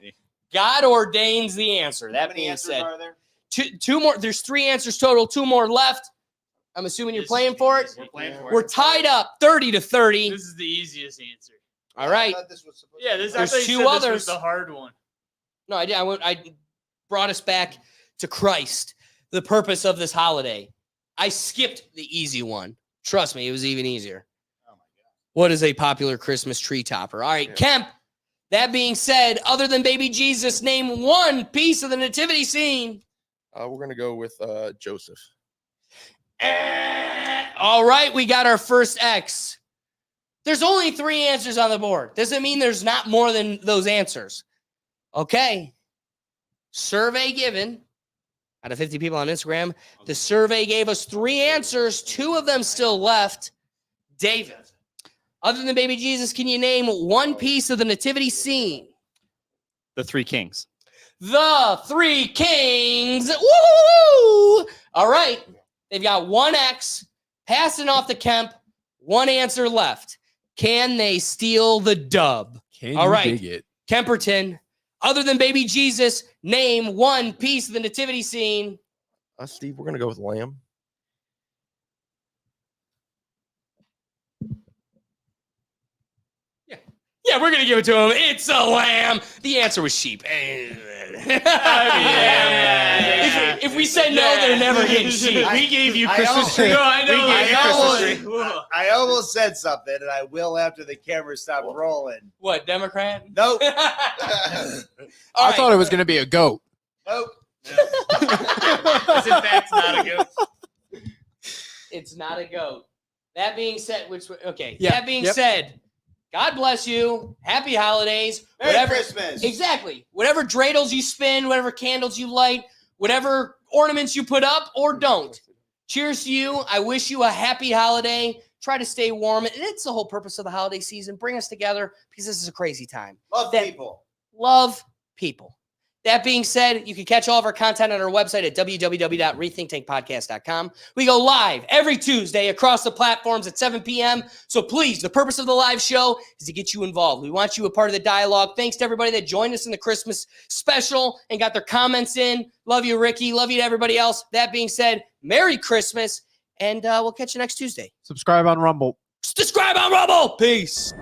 God ordains the answer. How That many being answers said, are there? two more. There's 3 answers total. 2 more left. I'm assuming you're This playing is for it. easy. We're playing for We're tied up, 30-30. This is the easiest answer. All right. I thought this was supposed Yeah, to this be- I There's thought you 2 said this others. was the hard one. No, I did. I brought us back to Christ, the purpose of this holiday. I skipped the easy one. Trust me, it was even easier. Oh my God. What is a popular Christmas tree topper? All right, Yeah. Kemp. That being said, other than baby Jesus, name 1 piece of the nativity scene. We're gonna go with Joseph. All right, we got our first X. There's only 3 answers on the board. Doesn't mean there's not more than those answers. Okay. Survey given. Out of 50 people on Instagram, the survey gave us 3 answers. 2 of them still left. David, other than baby Jesus, can you name 1 piece of the nativity scene? The 3 kings. The 3 kings. Woo! All right. They've got 1 X. Passing off to Kemp. 1 answer left. Can they steal the dub? Can All you right. dig it? Kemperton, other than baby Jesus, name 1 piece of the nativity scene. Steve, we're gonna go with Lamb. Yeah, we're going to give it to him. It's a lamb. The answer was sheep. If we said no, they're never getting sheep. We gave you I Christmas almost- tree. No, I know. We gave you I Christmas almost- tree. I almost said something, and I will after the camera stopped rolling. What, Democrat? Nope. I thought it was going to be a goat. Nope. It's in fact not a goat. It's not a goat. That being said, okay. Yeah, That being yep. said, God bless you. Happy holidays. Merry Christmas. Exactly. Whatever dreidels you spin, whatever candles you light, whatever ornaments you put up or don't. Cheers to you. I wish you a happy holiday. Try to stay warm. And it's the whole purpose of the holiday season. Bring us together because this is a crazy time. Love That- people. Love people. That being said, you can catch all of our content on our website at www.rethinktankpodcast.com. We go live every Tuesday across the platforms at 7 p.m. So please, the purpose of the live show is to get you involved. We want you a part of the dialogue. Thanks to everybody that joined us in the Christmas special and got their comments in. Love you, Ricky. Love you to everybody else. That being said, Merry Christmas, and we'll catch you next Tuesday. Subscribe on Rumble. Subscribe on Rumble. Peace.